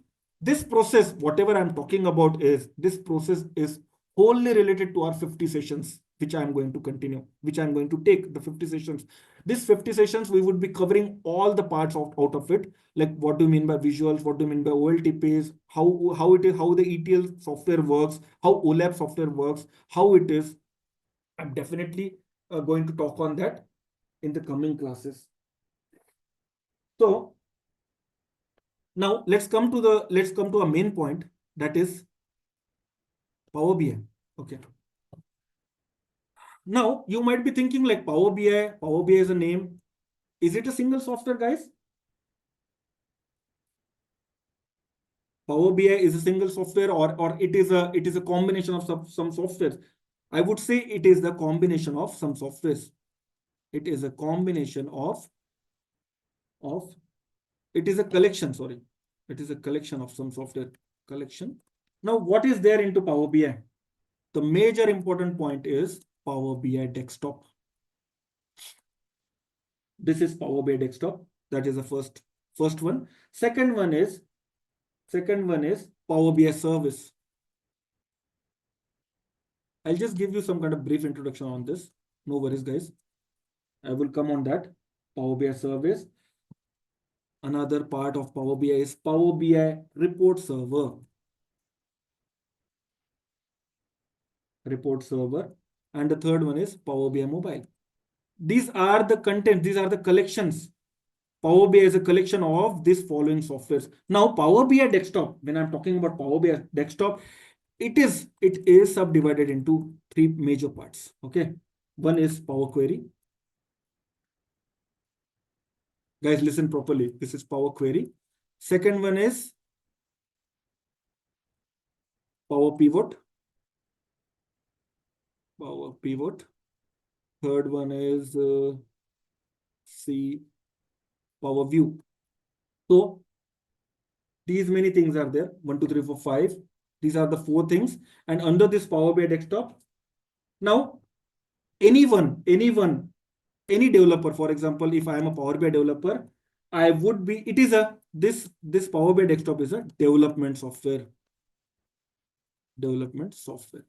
S1: process, whatever I'm talking about, is this process is wholly related to our 50 sessions, which I'm going to continue, which I'm going to take the 50 sessions. These 50 sessions, we would be covering all the parts out of it. Like, what do you mean by visuals? What do you mean by OLTPs? How it is, how the ETL software works, how OLAP software works, how it is. I'm definitely going to talk on that in the coming classes. So now let's come to a main point, that is Power BI. Okay. Now you might be thinking like Power BI is a name. Is it a single software, guys? Power BI is a single software, or it is a combination of some softwares. I would say it is the combination of some softwares. It is a combination of it is a collection, sorry. It is a collection of some software collection. Now, what is there into Power BI? The major important point is Power BI desktop. This is Power BI desktop. That is the first one. Second one is Power BI service. I'll just give you some kind of brief introduction on this. No worries, guys. I will come on that. Power BI service. Another part of Power BI is Power BI report server. Report server. And the third one is Power BI mobile. These are the content. These are the collections. Power BI is a collection of these following softwares. Now, Power BI desktop, when I'm talking about Power BI desktop, it is subdivided into three major parts. Okay. One is Power Query. Guys, listen properly. This is Power Query. Second one is Power Pivot. Power Pivot. Third one is Power View. So these many things are there. 1, 2, 3, 4, 5. These are the 4 things. And under this Power BI desktop, now anyone, any developer, for example, if I am a Power BI developer, I would be, it is a, this Power BI desktop is a development software. Development software.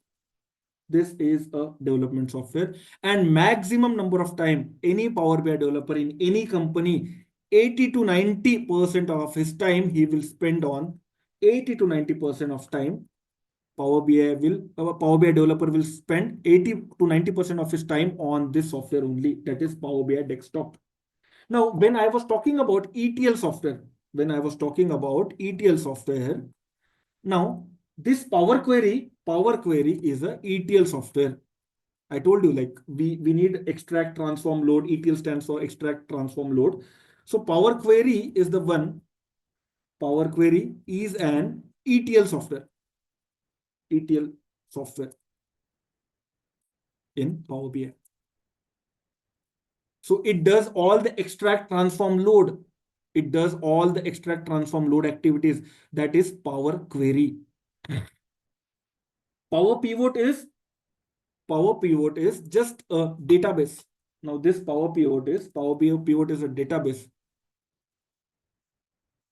S1: This is a development software, and maximum number of time any Power BI developer in any company, 80 to 90% of his time he will spend on 80 to 90% of time. Power BI developer will spend 80 to 90% of his time on this software only. That is Power BI desktop. Now, when I was talking about ETL software, now this Power Query is a ETL software. I told you, like, we need extract, transform, load. ETL stands for extract, transform, load. So Power Query is the one. Power Query is an ETL software. ETL software in Power BI. So it does all the extract, transform, load. It does all the extract, transform, load activities. That is Power Query. Power Pivot is just a database. Now this Power Pivot is a database.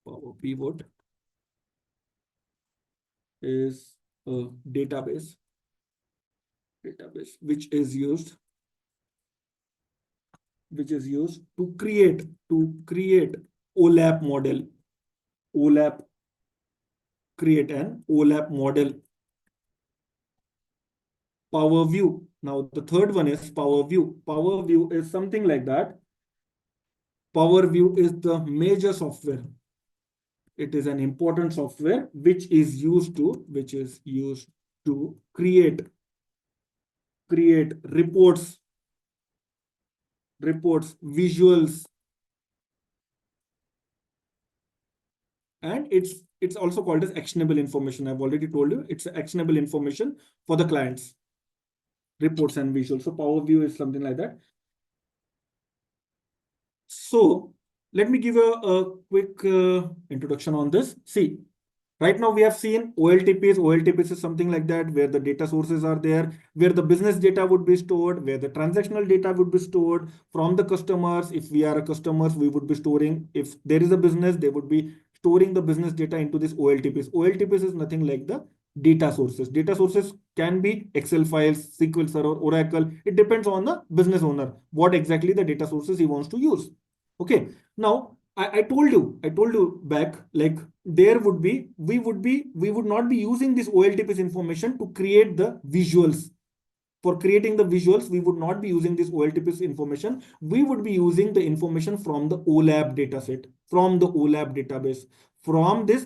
S1: Power Pivot is a database which is used to create OLAP model. Create an OLAP model. Power View. Now the third one is Power View. Power View is something like that. Power View is the major software. It is an important software which is used to create reports, visuals, and it's also called as actionable information. I've already told you it's actionable information for the clients, reports and visuals. So Power View is something like that. So let me give a quick introduction on this. See, right now we have seen OLTPs. OLTPs is something like that, where the data sources are there, where the business data would be stored, where the transactional data would be stored from the customers. If we are a customers, we would be storing, if there is a business, they would be storing the business data into this OLTPs. OLTPs is nothing like the data sources. Data sources can be Excel files, SQL Server, Oracle. It depends on the business owner, what exactly the data sources he wants to use. Okay. Now, I told you back, like we would not be using this OLTPs information to create the visuals. For creating the visuals, we would not be using this OLTPs information. We would be using the information from the OLAP dataset, from the OLAP database. From this,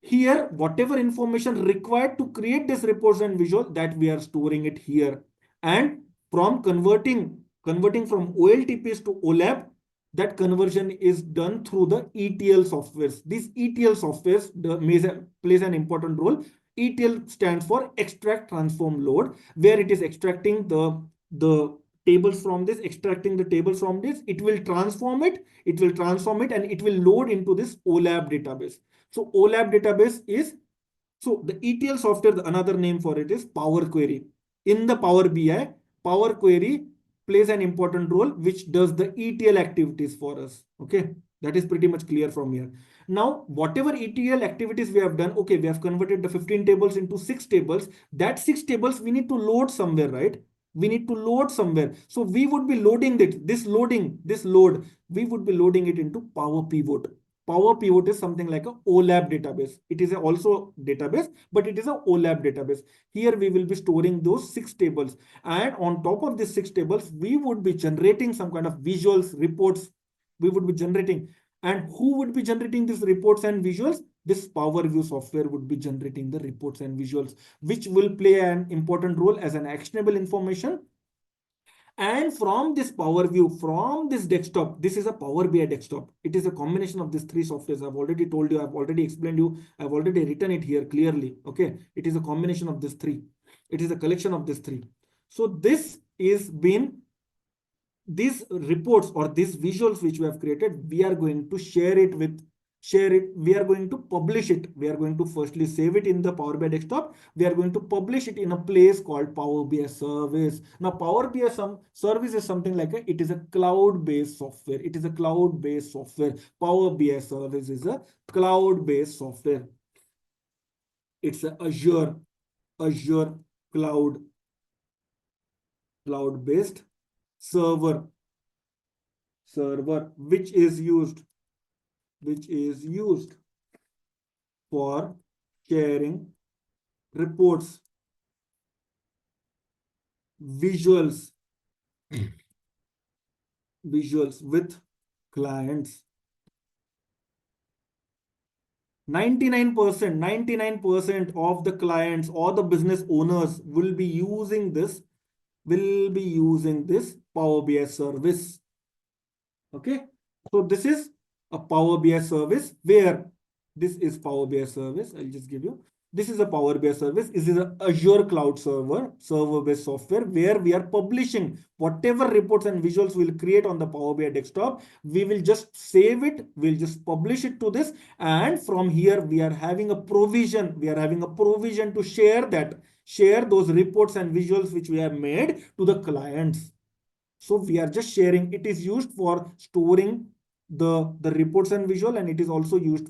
S1: here, whatever information required to create this reports and visual, that we are storing it here. And from converting from OLTPs to OLAP, that conversion is done through the ETL softwares. These ETL softwares plays an important role. ETL stands for extract transform load, where it is extracting the tables from this, extracting the tables from this. It will transform it, and it will load into this OLAP database. So OLAP database is, so the ETL software, another name for it is Power Query. In the Power BI, Power Query plays an important role, which does the ETL activities for us. Okay, that is pretty much clear from here. Now, whatever ETL activities we have done, okay, we have converted the 15 tables into 6 tables. That 6 tables we need to load somewhere, right? We need to load somewhere. So we would be loading it, this load, we would be loading it into Power Pivot. Power Pivot is something like a OLAP database. It is also database, but it is a OLAP database. Here we will be storing those 6 tables. And on top of these 6 tables, we would be generating some kind of visuals, reports. We would be generating. And who would be generating these reports and visuals? This Power View software would be generating the reports and visuals, which will play an important role as an actionable information. And from this Power View, from this desktop, this is a Power BI desktop. It is a combination of these 3 softwares. I've already told you, I've already explained you, I've already written it here clearly. Okay, it is a combination of these 3. It is a collection of these 3. So this is been, these reports or these visuals which we have created, we are going to share it, we are going to publish it. We are going to firstly save it in the Power BI desktop. We are going to publish it in a place called Power BI service. Now, Power BI service is something like it is a cloud-based software. It is a cloud-based software. Power BI service is a cloud-based software. It's a Azure cloud-based server which is used for sharing reports, visuals with clients. 99% of the clients or the business owners will be using this Power BI service. Okay, so this is a Power BI service, where this is Power BI service. I'll just give you, this is a Power BI service. This is an Azure cloud server-based software, where we are publishing whatever reports and visuals we'll create on the Power BI desktop. We will just save it, we'll just publish it to this, and from here we are having a provision to share those reports and visuals which we have made to the clients. So we are just sharing. It is used for storing the reports and visual, and it is used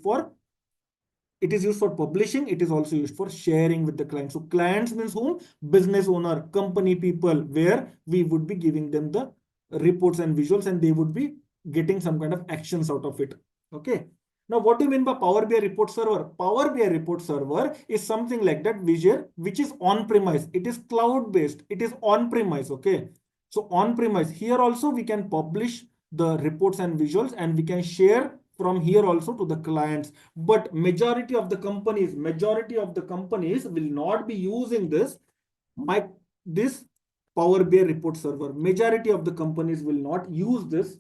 S1: for publishing. It is also used for sharing with the client. So clients means whom? Business owner, company people, where we would be giving them the reports and visuals, and they would be getting some kind of actions out of it. Okay. Now, what do you mean by Power BI report server? Power BI report server is something like that, which is on-premise. It is cloud-based. It is on-premise. Okay. So on-premise, here also we can publish the reports and visuals, and we can share from here also to the clients. But majority of the companies will not be using this Power BI report server. Majority of the companies will not use this,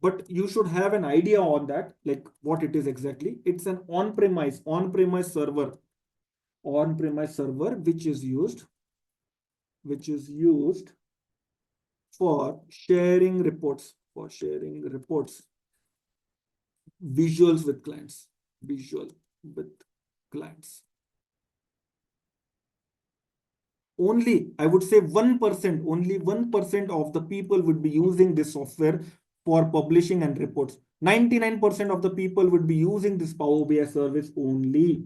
S1: but you should have an idea on that, like what it is exactly. It's an on-premise server, which is used for sharing reports, visuals with clients, Only, I would say 1%, only 1% of the people would be using this software for publishing and reports. 99% of the people would be using this Power BI service only.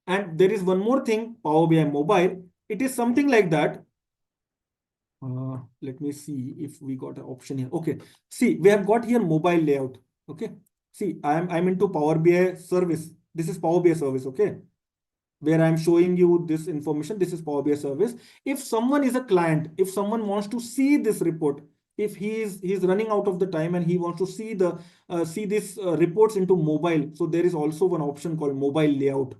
S1: And there is one more thing, Power BI mobile. It is something like that. Let me see if we got an option here. Okay, see, we have got here mobile layout. Okay, see, I'm into Power BI service. This is Power BI service. Okay, where I'm showing you this information. This is Power BI service. If someone is a client, if someone wants to see this report, if he's running out of the time and he wants to see this reports into mobile, so there is also one option called mobile layout.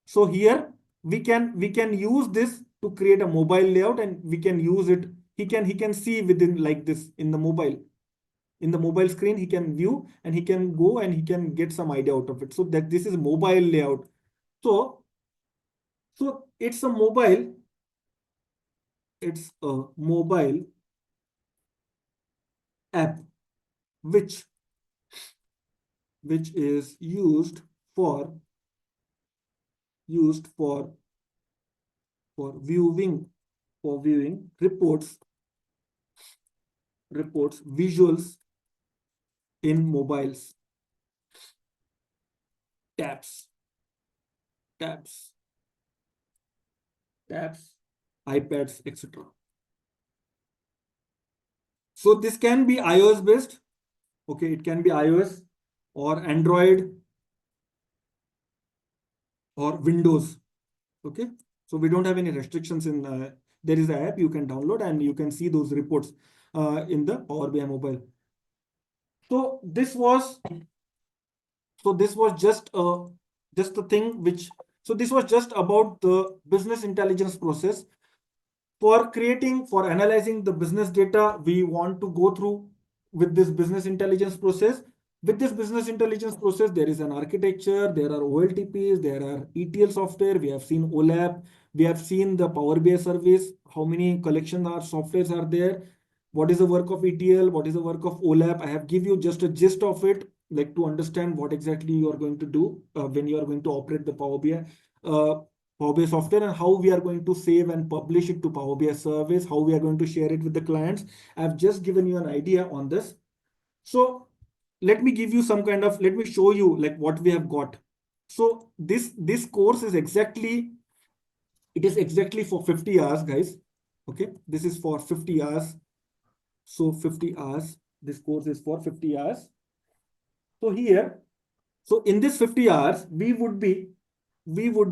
S1: So here we can use this to create a mobile layout, and we can use it. He can see within like this in the mobile screen. He can view, and he can go and he can get some idea out of it. So that this is mobile layout. So, it's a mobile. It's a mobile app which is for used for viewing reports visuals in mobiles, tabs tabs tabs, iPads, etc. So this can be iOS based. Okay, it can be iOS or Android or Windows. Okay, so we don't have any restrictions in. There is an app you can download and you can see those reports in the Power BI mobile. So this was just the thing which. So this was just about the business intelligence process. For analyzing the business data, we want to go through with this business intelligence process. With this business intelligence process, there is an architecture, there are OLTPs, there are ETL software, we have seen OLAP, we have seen the Power BI service, how many collection softwares are there, what is the work of ETL, what is the work of OLAP. I have give you just a gist of it, like to understand what exactly you are going to do when you are going to operate the Power BI. Power BI software and how we are going to save and publish it to Power BI service, how we are going to share it with the clients. I've just given you an idea on this. So let me give you let me show you like what we have got. So this course is exactly for 50 hours, guys. Okay, this is for 50 hours. So 50 hours, this course is for 50 hours. So here, so in this 50 hours, we would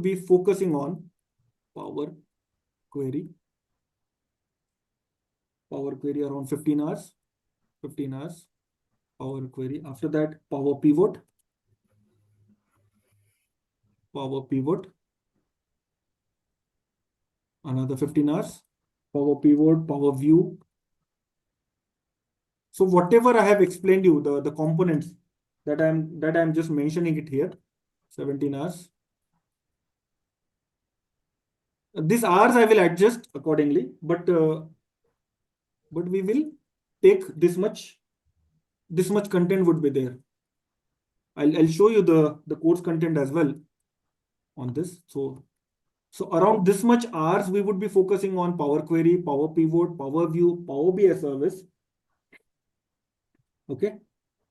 S1: be focusing on Power Query around 15 hours, 15 hours, Power Query. After that, Power Pivot, another 15 hours, Power Pivot, Power View. So whatever I have explained you, the components that I'm just mentioning it here, 17 hours. These hours I will adjust accordingly, but we will take this much content would be there. I'll show you the course content as well on this. So around this much hours, we would be focusing on Power Query, Power Pivot, Power View, Power BI service. Okay.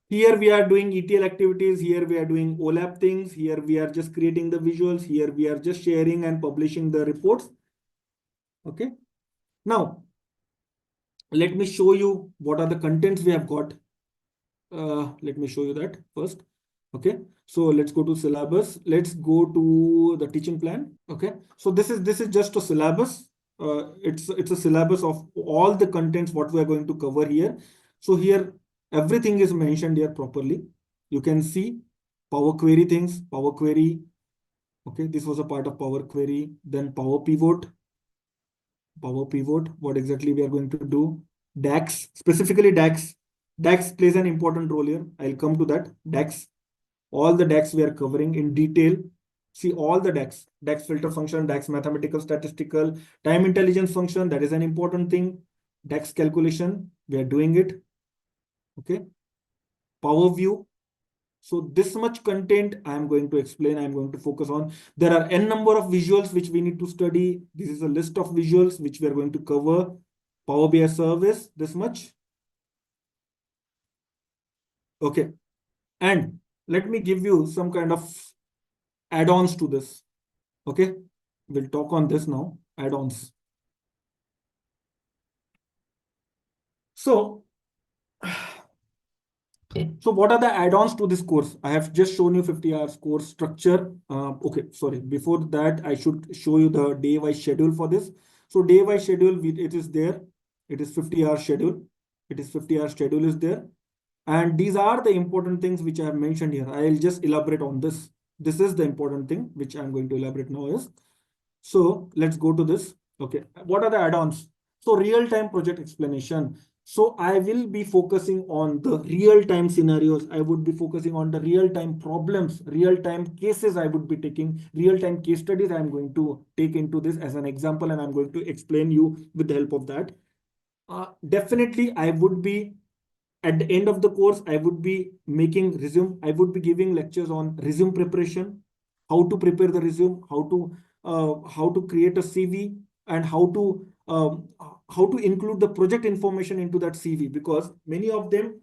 S1: Here we are doing ETL activities. Here we are doing OLAP things. Here we are just creating the visuals. Here we are just sharing and publishing the reports. Okay. Now, let me show you what are the contents we have got. Let me show you that first. Okay. So let's go to syllabus. Let's go to the teaching plan. Okay. So this is just a syllabus. It's a syllabus of all the contents what we are going to cover here. So here everything is mentioned here properly. You can see Power Query things, Power Query. Okay, this was a part of Power Query. Then Power Pivot. Power Pivot. What exactly we are going to do? DAX, specifically DAX. DAX plays an important role here. I'll come to that. DAX. All the DAX we are covering in detail. See all the DAX filter function, DAX mathematical statistical, time intelligence function. That is an important thing. DAX calculation, we are doing it. Okay. Power view. So this much content I am going to explain, I am going to focus on. There are n number of visuals which we need to study. This is a list of visuals which we are going to cover. Power BI service, this much. Okay. And let me give you some kind of add-ons to this. Okay. We'll talk on this now, add-ons. So what are the add-ons to this course? I have just shown you 50 hours course structure. Okay, sorry. Before that, I should show you the day-wise schedule for this. So day-wise schedule, it is there. It is 50-hour schedule. It is 50-hour schedule is there. And these are the important things which I have mentioned here. I'll just elaborate on this. This is the important thing which I'm going to elaborate now is. So let's go to this. Okay, what are the add-ons? So real-time project explanation. So I will be focusing on the real time scenarios. I would be focusing on the real time problems, real time cases. I would be taking real time case studies. I'm going to take into this as an example, and I'm going to explain you with the help of that. Definitely, I would be at the end of the course, I would be making resume. I would be giving lectures on resume preparation, how to prepare the resume, how to create a CV, and how to include the project information into that CV, because many of them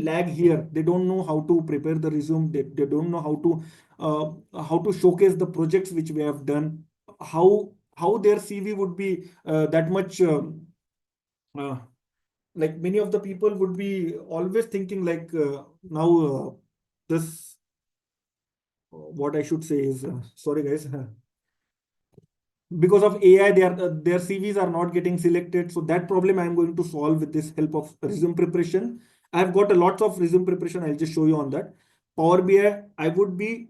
S1: lag here. They don't know how to prepare the resume. They don't know how to showcase the projects which we have done. How their CV would be that much. Uh, like many of the people would be always thinking like now this what I should say is sorry guys, because of AI their CVs are not getting selected. So that problem I'm going to solve with this help of resume preparation. I've got a lots of resume preparation. I'll just show you on that. Power BI, I would be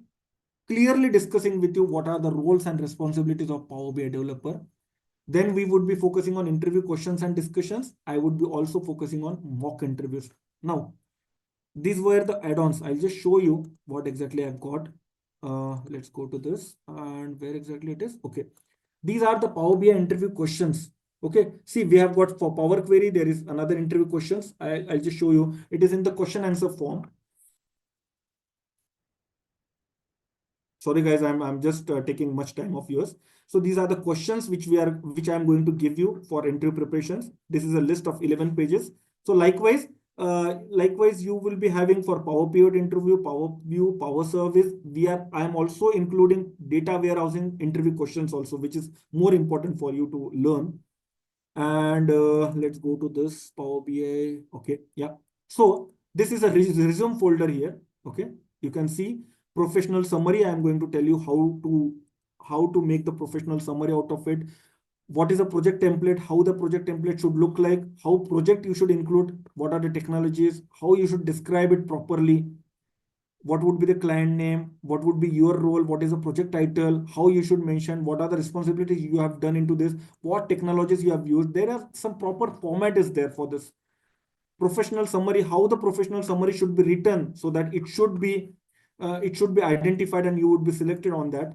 S1: clearly discussing with you what are the roles and responsibilities of Power BI developer. Then we would be focusing on interview questions and discussions. I would be also focusing on mock interviews. Now, these were the add-ons. I'll just show you what exactly I've got. Let's go to this and where exactly it is. Okay. These are the Power BI interview questions. Okay. See, we have got for Power Query, there is another interview questions. I'll just show you. It is in the question answer form. Sorry guys, I'm just taking much time of yours. So these are the questions which I'm going to give you for interview preparations. This is a list of 11 pages. So likewise you will be having for Power Pivot interview, Power View, Power Service. I'm also including data warehousing interview questions also, which is more important for you to learn. And let's go to this Power BI. Okay, yeah. So this is a resume folder here. Okay, you can see professional summary. I am going to tell you how to make the professional summary out of it. What is a project template? How the project template should look like? How project you should include? What are the technologies? How you should describe it properly? What would be the client name, what would be your role, what is the project title, how you should mention, what are the responsibilities you have done into this, what technologies you have used. There are some proper format is there for this professional summary, how the professional summary should be written so that it should be identified and you would be selected on that.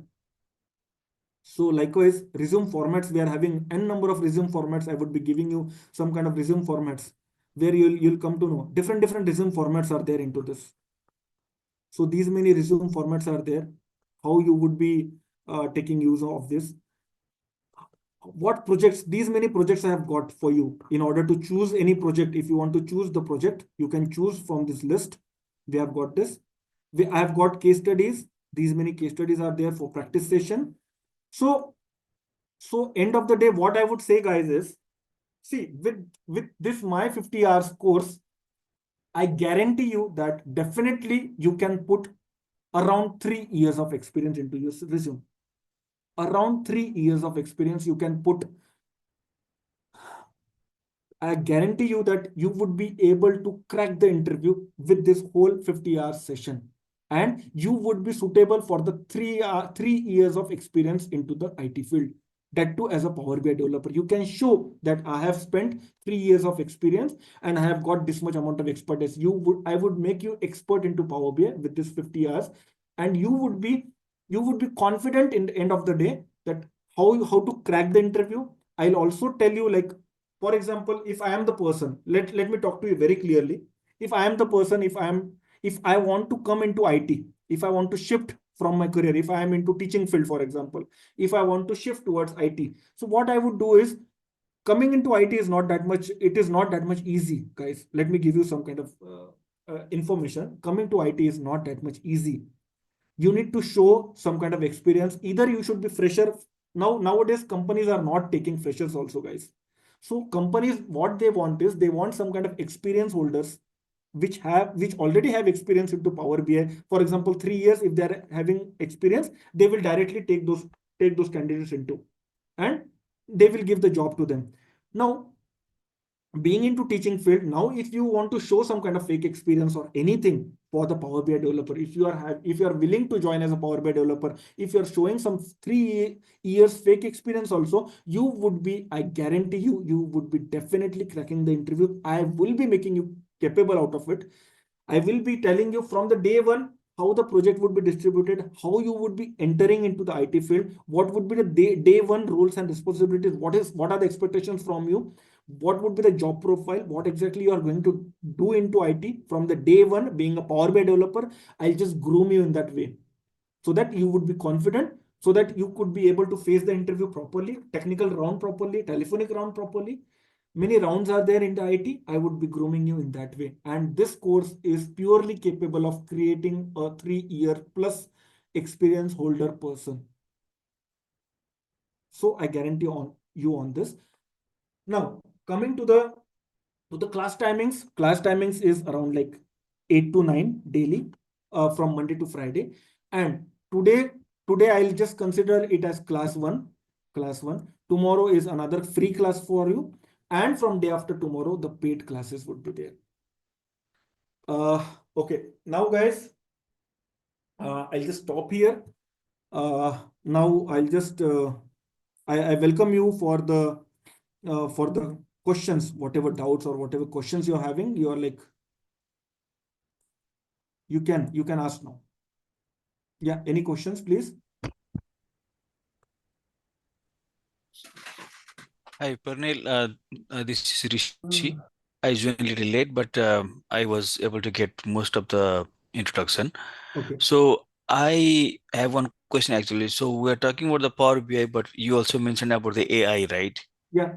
S1: So likewise, resume formats, we are having n number of resume formats. I would be giving you some kind of resume formats where you'll come to know different resume formats are there into this. So these many resume formats are there. How you would be taking use of this. What projects, these many projects I have got for you. In order to choose any project, if you want to choose the project, you can choose from this list. We have got this. I have got case studies. These many case studies are there for practice session. So end of the day, what I would say, guys, is see with this my 50 hours course, I guarantee you that definitely you can put around 3 years of experience into your resume. Around 3 years of experience you can put. I guarantee you that you would be able to crack the interview with this whole 50-hour session. And you would be suitable for the 3 years of experience into the IT field. That too as a Power BI developer. You can show that I have spent 3 years of experience and I have got this much amount of expertise. I would make you expert into Power BI with this 50 hours. And you would be confident in the end of the day that how to crack the interview. I'll also tell you, like, for example, if I am the person, let me talk to you very clearly. If I am the person, if I want to come into IT, if I want to shift from my career, if I am into teaching field, for example, if I want to shift towards IT, so what I would do is, coming into IT is not that much, it is not that much easy, guys. Let me give you some kind of information. Coming to IT is not that much easy. You need to show some kind of experience. Either you should be fresher. Nowadays companies are not taking freshers also, guys. So companies, what they want is, they want some kind of experience holders which already have experience into Power BI. For example, 3 years, if they're having experience, they will directly take those candidates into, and they will give the job to them. Now, being into teaching field now, if you want to show some kind of fake experience or anything for the Power BI developer, if you are willing to join as a Power BI developer, if you are showing some 3 years fake experience also, you would be, I guarantee you, you would be definitely cracking the interview. I will be making you capable out of it. I will be telling you from the day one how the project would be distributed, how you would be entering into the IT field, what would be the day one roles and responsibilities, what are the expectations from you, what would be the job profile, what exactly you are going to do into IT from the day one being a Power BI developer. I'll just groom you in that way so that you would be confident, so that you could be able to face the interview properly, technical round properly, telephonic round properly. Many rounds are there in the IT. I would be grooming you in that way. And this course is purely capable of creating a 3 year plus experience holder person. So I guarantee on you on this. Now, coming to the class timings. Class timings is around like 8 to 9 daily, from Monday to Friday. And today I'll just consider it as class 1. Tomorrow is another free class for you, and from day after tomorrow the paid classes would be there. Okay, now guys, I'll just stop here. Now I welcome you for the questions, whatever doubts or whatever questions you're having. You're like, you can ask now. Yeah, any questions, please?
S3: Hi, Pernil. This is Rishi. I joined a little late, but I was able to get most of the introduction.
S1: Okay.
S3: So I have one question actually. So we're talking about the Power BI, but you also mentioned about the AI, right?
S1: Yeah.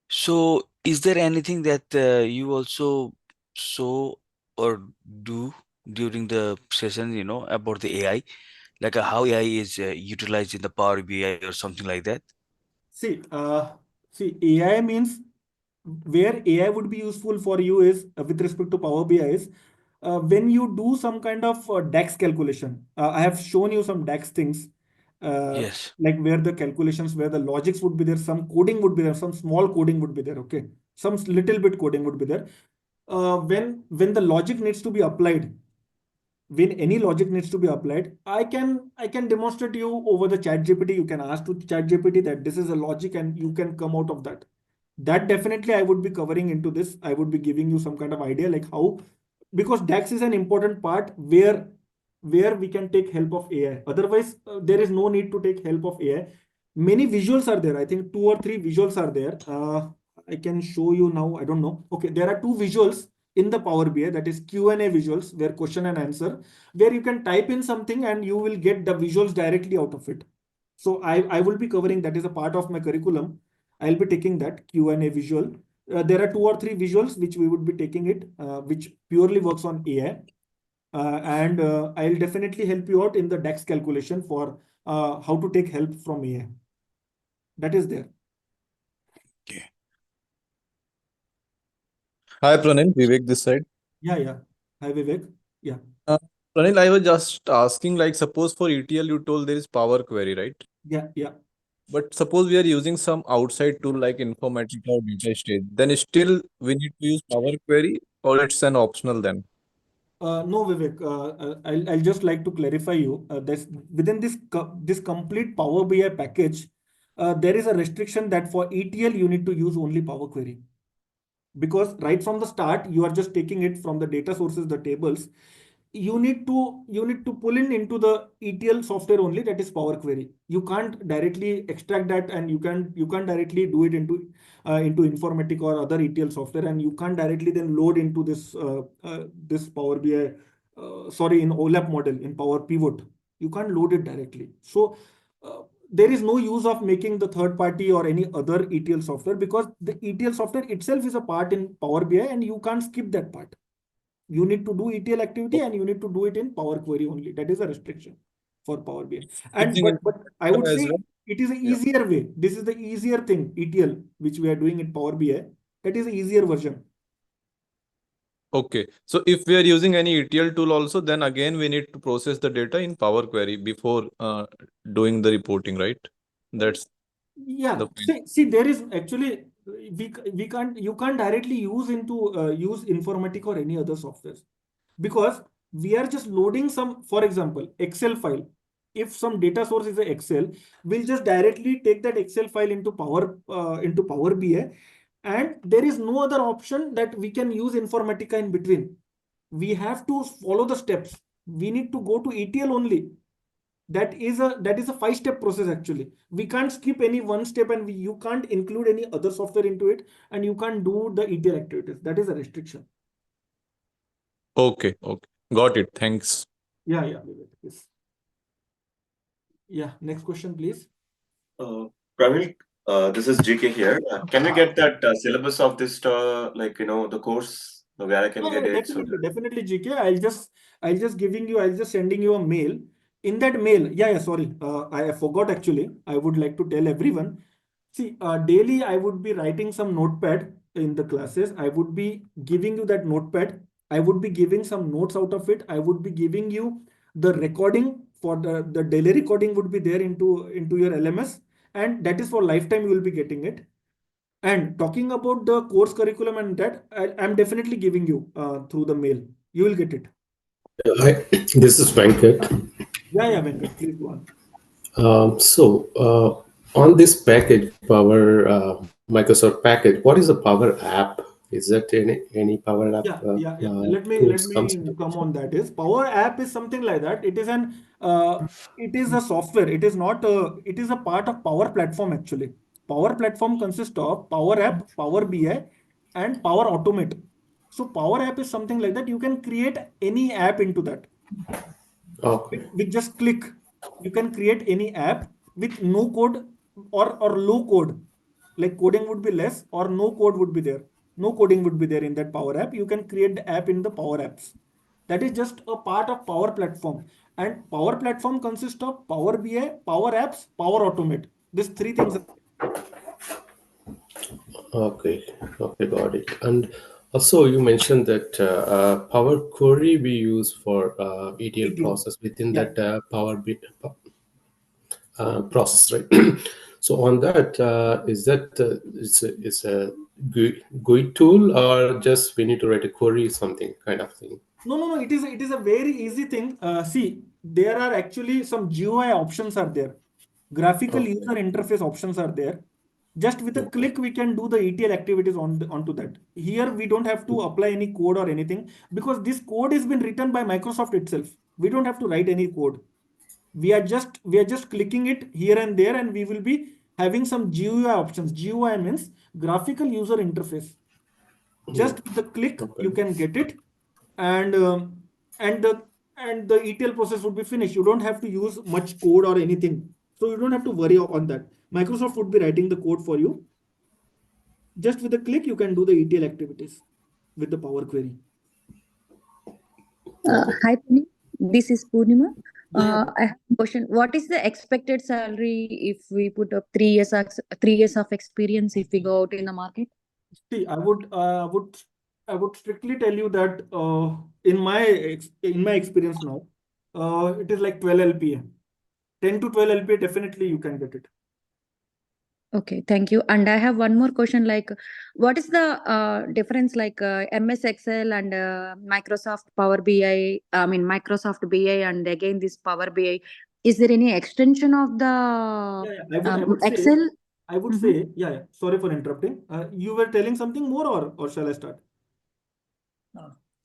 S3: So is there anything that you also saw or do during the session, about the AI, like how AI is utilized in the Power BI or something like that?
S1: See, AI means where AI would be useful for you is with respect to Power BI is when you do some kind of DAX calculation. I have shown you some DAX things, uh,
S3: Yes.
S1: like where the calculations, where the logics would be there, some coding would be there, some small coding would be there. Okay, some little bit coding would be there. When the logic needs to be applied, when any logic needs to be applied, I can demonstrate you over the chat gpt. You can ask to chat gpt that this is a logic and you can come out of that. That definitely I would be covering into this. I would be giving you some kind of idea like how, because DAX is an important part where we can take help of AI. Otherwise, there is no need to take help of AI. Many visuals are there. I think 2 or 3 visuals are there. I can show you now. I don't know. Okay, there are 2 visuals in the Power BI, that is Q&A visuals, where question and answer, where you can type in something and you will get the visuals directly out of it. So I will be covering that is a part of my curriculum. I'll be taking that Q&A visual. There are 2 or 3 visuals which we would be taking it, which purely works on AI. And I'll definitely help you out in the DAX calculation for how to take help from AI. That is there.
S3: Okay.
S4: Hi, Pranil. Vivek this side.
S1: Yeah, yeah. Hi, Vivek. Yeah.
S4: Uh, Pranil, I was just asking, like, suppose for ETL, you told there is Power Query, right?
S1: Yeah, yeah.
S4: But suppose we are using some outside tool like Informatica or Data Stage, then still we need to use Power Query, or it's an optional then?
S1: No, Vivek, I'll just like to clarify you. This within this complete Power BI package, there is a restriction that for ETL you need to use only Power Query, because right from the start you are just taking it from the data sources, the tables. You need to pull in into the ETL software only, that is Power Query. You can't directly extract that, and you can't directly do it into Informatica or other ETL software, and you can't directly then load into this Power BI. Sorry, in OLAP model in Power Pivot, you can't load it directly. So uh, there is no use of making the third party or any other ETL software, because the ETL software itself is a part in Power BI and you can't skip that part. You need to do ETL activity and you need to do it in Power Query only. That is a restriction for Power BI. And
S4: Using
S1: but I would
S4: Informatica as
S1: say
S4: well.
S1: it is an
S4: Yeah.
S1: easier way. This is the easier thing, ETL, which we are doing in Power BI. That is the easier version.
S4: Okay. So if we are using any ETL tool also, then again we need to process the data in Power Query before doing the reporting, right? That's
S1: Yeah,
S4: the point.
S1: see, there is actually you can't directly use Informatica or any other softwares, because we are just loading some, for example, Excel file. If some data source is a Excel, we'll just directly take that Excel file into Power BI, and there is no other option that we can use Informatica in between. We have to follow the steps. We need to go to ETL only. That is a 5-step process actually. We can't skip any one step, and you can't include any other software into it, and you can't do the ETL activities. That is a restriction.
S4: Okay, okay. Got it. Thanks.
S1: Yeah, Vivek, yes. Yeah, next question, please.
S5: Praveen, this is GK here. Can we get that syllabus of this, the course, where I can
S1: Yeah,
S5: get it? So
S1: definitely, GK. I'll just sending you a mail. In that mail, sorry, I forgot actually. I would like to tell everyone. See, daily I would be writing some notepad in the classes. I would be giving you that notepad. I would be giving some notes out of it. I would be giving you the recording for the daily recording would be there into your LMS, and that is for lifetime. You will be getting it. And talking about the course curriculum and that, I'm definitely giving you through the mail. You will get it.
S6: Hi, this is Venkat.
S1: Yeah, Venkat, please go on.
S6: On this package, Power Microsoft package, what is a Power App? Is that any Power App
S1: Yeah. Let
S6: tools
S1: me
S6: comes with
S1: come
S6: it?
S1: on that. Is Power App is something like that. It is a software. It is not it is a part of Power Platform actually. Power Platform consists of Power App, Power BI, and Power Automate. So Power App is something like that. You can create any app into that.
S6: Okay.
S1: With just click, you can create any app with no code or low code. Like coding would be less or no code would be there. No coding would be there in that Power App. You can create the app in the Power Apps. That is just a part of Power Platform. And Power Platform consists of Power BI, Power Apps, Power Automate. These three things.
S6: Okay, okay, got it. And also, you mentioned that Power Query we use for ETL
S1: ETL.
S6: process within
S1: Yeah.
S6: that process, right? So on that, is that it's a GUI tool, or just we need to write a query, something kind of thing?
S1: No. It is a very easy thing. See, there are actually some GUI options are there. Graphical
S6: Okay,
S1: user interface options are there. Just with a
S6: okay,
S1: click, we can do the ETL activities onto that. Here, we don't have to apply any code or anything, because this code has been written by Microsoft itself. We don't have to write any code. We are just clicking it here and there, and we will be having some GUI options. GUI means graphical user interface. Just with the click,
S6: okay.
S1: you can get it, and and the the ETL process would be finished. You don't have to use much code or anything, so you don't have to worry on that. Microsoft would be writing the code for you. Just with a click, you can do the ETL activities with the Power Query.
S7: Hi, Puni. This is Purnima.
S1: Yeah.
S7: I have a question. What is the expected salary if we put up 3 years of experience if we go out in the market?
S1: See, I would strictly tell you that in my experience now, it is like 12 LPA, 10 to 12 LPA. Definitely, you can get it.
S7: Okay, thank you. And I have one more question. Like, what is the difference like MS Excel and Microsoft Power BI? I mean, Microsoft BI and again this Power BI. Is there any extension of the
S1: Yeah. I would say,
S7: Excel?
S1: yeah. Sorry for interrupting. You were telling something more, or shall I start?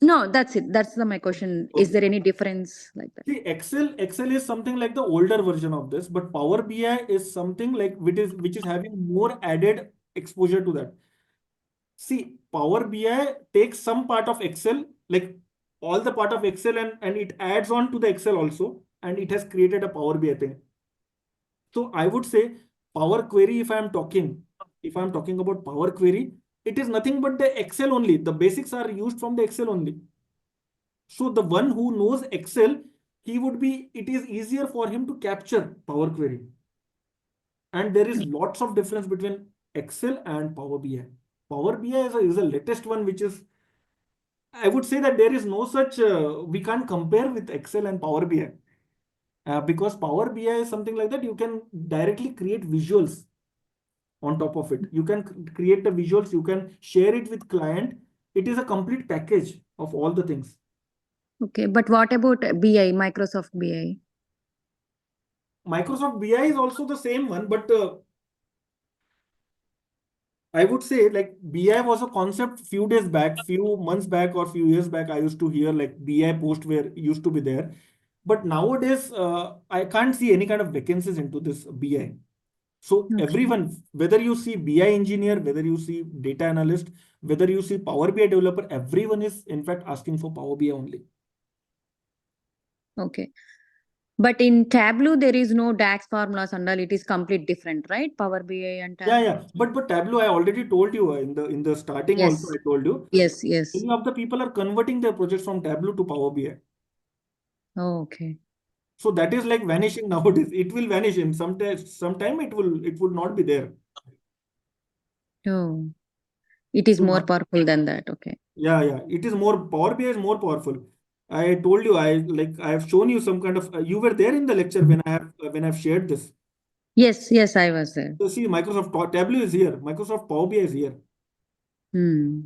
S7: No, that's it. That's my question. Is
S1: Okay.
S7: there any difference like that?
S1: See, Excel is something like the older version of this, but Power BI is something like which is having more added exposure to that. See, Power BI takes some part of Excel, like all the part of Excel, and it adds on to the Excel also, and it has created a Power BI thing. So I would say Power Query, if I'm talking about Power Query, it is nothing but the Excel only. The basics are used from the Excel only. So the one who knows Excel, it is easier for him to capture Power Query. And there is lots of difference between Excel and Power BI. Power BI is a latest one, which is, I would say that there is no such, we can't compare with Excel and Power BI. Because Power BI is something like that, you can directly create visuals on top of it. You can create the visuals, you can share it with client. It is a complete package of all the things.
S7: Okay, but what about BI, Microsoft BI?
S1: Microsoft BI is also the same one, but I would say like BI was a concept few days back, few months back or few years back. I used to hear like BI post where used to be there, but nowadays I can't see any kind of vacancies into this BI. So
S7: Okay.
S1: everyone, whether you see BI engineer, whether you see data analyst, whether you see Power BI developer, everyone is in fact asking for Power BI only.
S7: Okay. But in Tableau, there is no DAX formulas and all. It is complete different, right? Power BI and Tableau.
S1: Yeah. But Tableau, I already told you in the starting
S7: Yes.
S1: also I told you.
S7: Yes, yes.
S1: Many of the people are converting their projects from Tableau to Power BI.
S7: Oh, okay.
S1: So that is like vanishing nowadays. It will vanish in sometime it would not be there.
S7: Oh, it is
S1: So
S7: more powerful than that. Okay.
S1: yeah. It is more Power BI is more powerful. I told you I have shown you some kind of you were there in the lecture when I've shared this.
S7: Yes, I was there.
S1: So see, Microsoft Tableau is here. Microsoft Power BI is here.
S7: Hmm.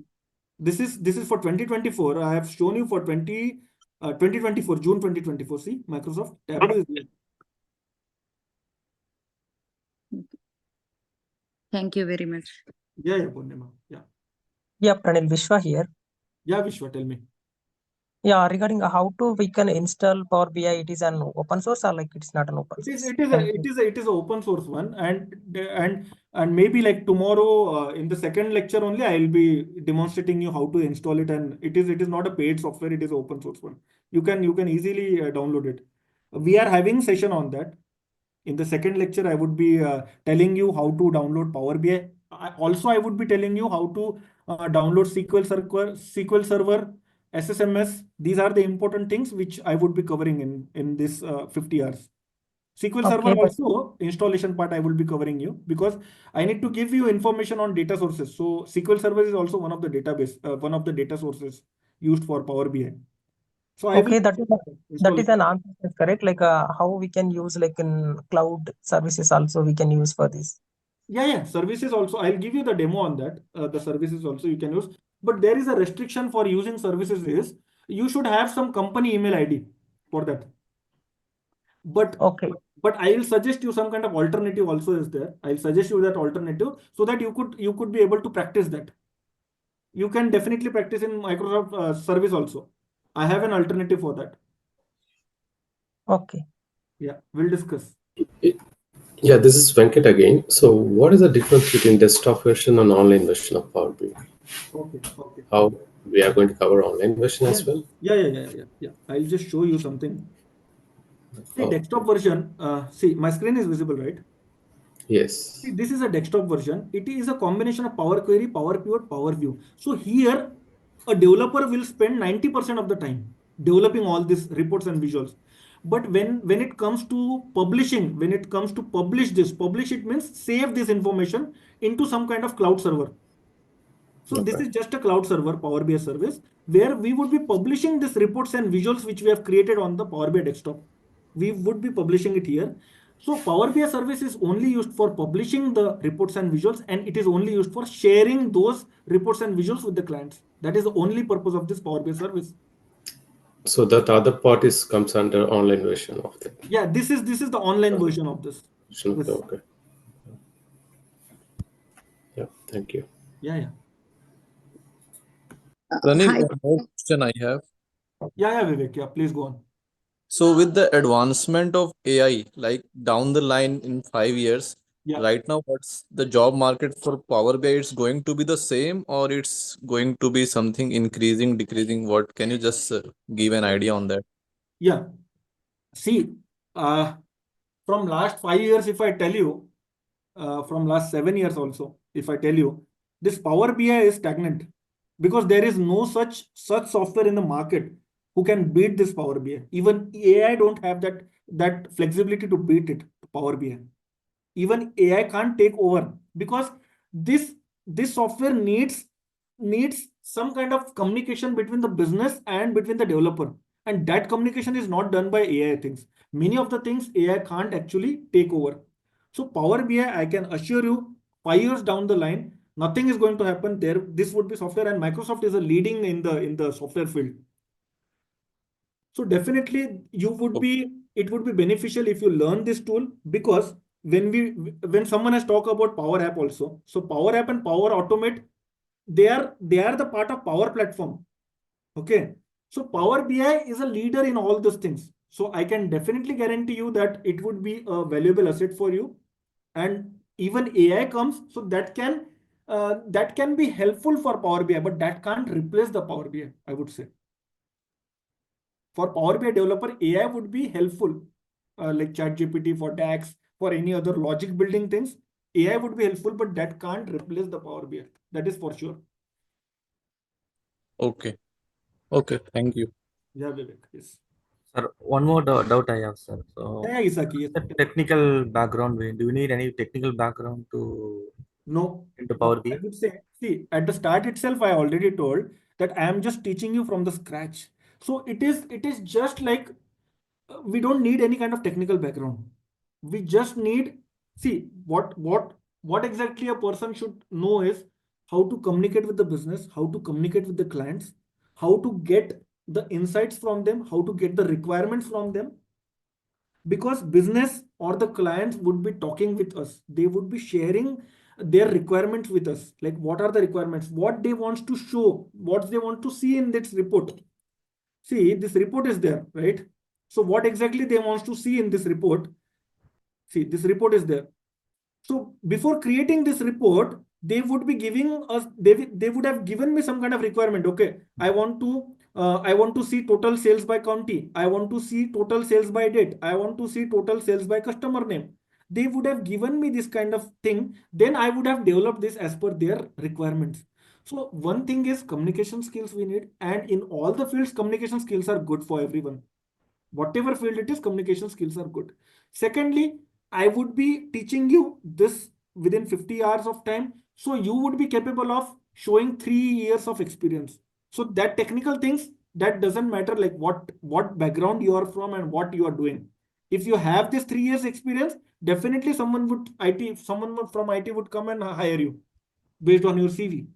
S1: This is for 2024. I have shown you for 2024, June 2024. See, Microsoft Tableau is here.
S7: Thank you very much.
S1: Yeah, Purnima. Yeah.
S2: Yeah, Pranil, Vishwa here.
S1: Yeah, Vishwa, tell me.
S2: Yeah, regarding how to we can install Power BI, it is an open source or like it's not an open source?
S1: It is a open source one, and maybe like tomorrow in the second lecture only I'll be demonstrating you how to install it, and it is not a paid software, it is an open source one. You can easily download it. We are having session on that. In the second lecture, I would be telling you how to download Power BI. Also, I would be telling you how to download SQL Server, SSMS. These are the important things which I would be covering in this 50 hours. SQL Server
S2: Okay, but
S1: also installation part I will be covering you because I need to give you information on data sources. So SQL Server is also one of the database, one of the data sources used for Power BI. So I will
S2: okay, that is
S1: install.
S2: an answer, is correct. Like how we can use like in cloud services also we can use for this.
S1: Yeah. Services also. I'll give you the demo on that. The services also you can use. But there is a restriction for using services is you should have some company email ID for that.
S2: Okay.
S1: But I'll suggest you some kind of alternative also is there. I'll suggest you that alternative so that you could be able to practice that. You can definitely practice in Microsoft service also. I have an alternative for that.
S2: Okay.
S1: Yeah, we'll discuss.
S6: Yeah, this is Venkat again. So, what is the difference between desktop version and online version of Power BI?
S1: Okay.
S6: How we are going to cover online version as well?
S1: Yeah. I'll just show you something. See,
S6: Oh,
S1: desktop version. See, my screen is visible, right?
S6: yes.
S1: See, this is a desktop version. It is a combination of Power Query, Power Pivot, Power View. So here, a developer will spend 90% of the time developing all these reports and visuals. But when it comes to publishing, when it comes to publish it means save this information into some kind of cloud server. So this
S6: Okay.
S1: is just a cloud server, Power BI service, where we would be publishing these reports and visuals which we have created on the Power BI desktop. We would be publishing it here. So Power BI service is only used for publishing the reports and visuals, and it is only used for sharing those reports and visuals with the clients. That is the only purpose of this Power BI service.
S6: So that other part is comes under online version of the
S1: Yeah, this is the online version of this.
S6: okay. Yeah, thank you.
S1: Yeah.
S4: Pranil,
S7: Hi.
S4: one more question I have.
S1: Yeah, Vivek. Yeah, please go on.
S4: So with the advancement of AI, like down the line in 5 years,
S1: Yeah.
S4: right now, what's the job market for Power BI? It's going to be the same or it's going to be something increasing, decreasing? What can you just give an idea on that?
S1: Yeah. See, from last 5 years, if I tell you, from last 7 years also, if I tell you, this Power BI is stagnant because there is no such software in the market who can beat this Power BI. Even AI don't have that flexibility to beat it, Power BI. Even AI can't take over because this this software needs some kind of communication between the business and between the developer, and that communication is not done by AI things. Many of the things AI can't actually take over. So Power BI, I can assure you, 5 years down the line, nothing is going to happen there. This would be software, and Microsoft is a leading in the software field. So definitely it would be beneficial if you learn this tool, because when someone has talked about Power App also, so Power App and Power Automate, they are the part of Power Platform. Okay. So Power BI is a leader in all those things. So I can definitely guarantee you that it would be a valuable asset for you. And even AI comes, so that can be helpful for Power BI, but that can't replace the Power BI, I would say. For Power BI developer, AI would be helpful, like ChatGPT for DAX, for any other logic building things. AI would be helpful, but that can't replace the Power BI. That is for sure.
S4: Okay. Okay. Thank you.
S1: Yeah, Vivek. Yes.
S8: Sir, one more doubt I have, sir. So,
S1: Yeah, Isaki. Yes.
S8: the technical background, do you need any technical background to
S1: No,
S8: into
S1: no,
S8: Power
S1: I
S8: BI?
S1: would say, see, at the start itself, I already told that I am just teaching you from the scratch. So it is just like we don't need any kind of technical background. We just need, see, what exactly a person should know is how to communicate with the business, how to communicate with the clients, how to get the insights from them, how to get the requirements from them, because business or the clients would be talking with us, they would be sharing their requirements with us, like what are the requirements, what they want to show, what they want to see in this report. See, this report is there, right? So what exactly they want to see in this report? See, this report is there. So before creating this report, they would be giving us, they would have given me some kind of requirement. Okay, I want to see total sales by county. I want to see total sales by date. I want to see total sales by customer name. They would have given me this kind of thing. Then I would have developed this as per their requirements. So one thing is communication skills we need, and in all the fields, communication skills are good for everyone. Whatever field it is, communication skills are good. Secondly, I would be teaching you this within 50 hours of time. So you would be capable of showing 3 years of experience. So that technical things, that doesn't matter, like what background you are from and what you are doing. If you have this 3 years experience, definitely someone from IT would come and hire you based on your CV.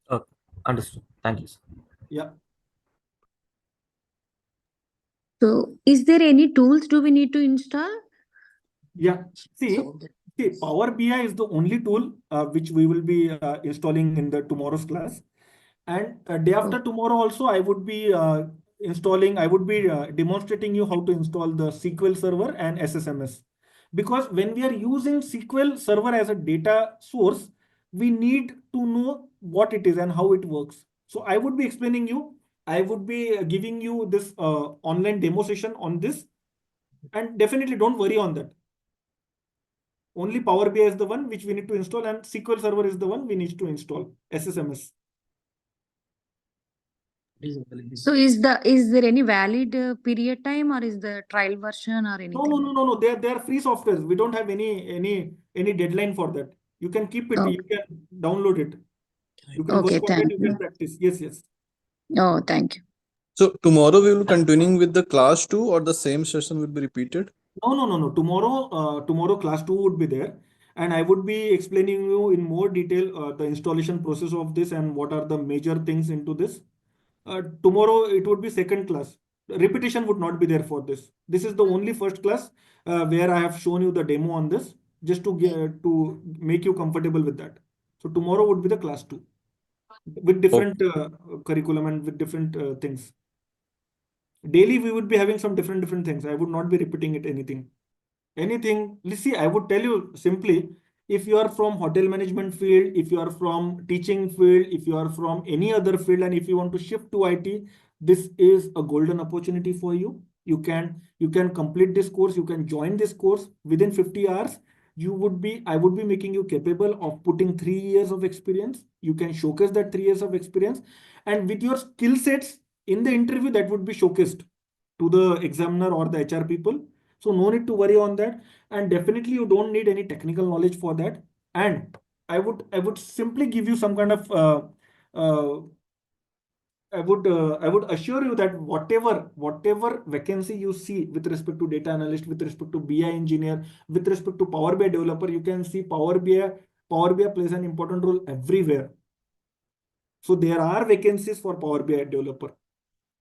S8: Okay, understood. Thank you, sir.
S1: Yeah.
S7: So, is there any tools do we need to install?
S1: Yeah. See, Power BI is the only tool which we will be installing in the tomorrow's class. And day after tomorrow also, I would be demonstrating you how to install the SQL Server and SSMS. Because when we are using SQL Server as a data source, we need to know what it is and how it works. So I would be explaining you, I would be giving you this online demo session on this. And definitely don't worry on that. Only Power BI is the one which we need to install, and SQL Server is the one we need to install, SSMS.
S7: So, is there any valid period time, or is the trial version or anything?
S1: No. They are free softwares. We don't have any deadline for that. You can keep it.
S7: Okay.
S1: You can download it. You can
S7: Okay,
S1: work on it.
S7: thank
S1: You
S7: you.
S1: can practice. Yes.
S7: Oh, thank you.
S4: So tomorrow we will continuing with the class 2, or the same session will be repeated?
S1: No. Tomorrow class 2 would be there, and I would be explaining you in more detail the installation process of this and what are the major things into this. Tomorrow it would be second class. Repetition would not be there for this. This is the only first class where I have shown you the demo on this, just to make you comfortable with that. So tomorrow would be the class 2 with different curriculum and with different things. Daily we would be having some different things. I would not be repeating it anything. See, I would tell you simply, if you are from hotel management field, if you are from teaching field, if you are from any other field, and if you want to shift to IT, this is a golden opportunity for you. You can complete this course, you can join this course within 50 hours. I would be making you capable of putting 3 years of experience. You can showcase that 3 years of experience, and with your skill sets in the interview, that would be showcased to the examiner or the HR people. So no need to worry on that. And definitely you don't need any technical knowledge for that. And I would simply give you some kind of uh, I would assure you that whatever vacancy you see with respect to data analyst, with respect to BI engineer, with respect to Power BI developer, you can see Power BI Power BI plays an important role everywhere. So there are vacancies for Power BI developer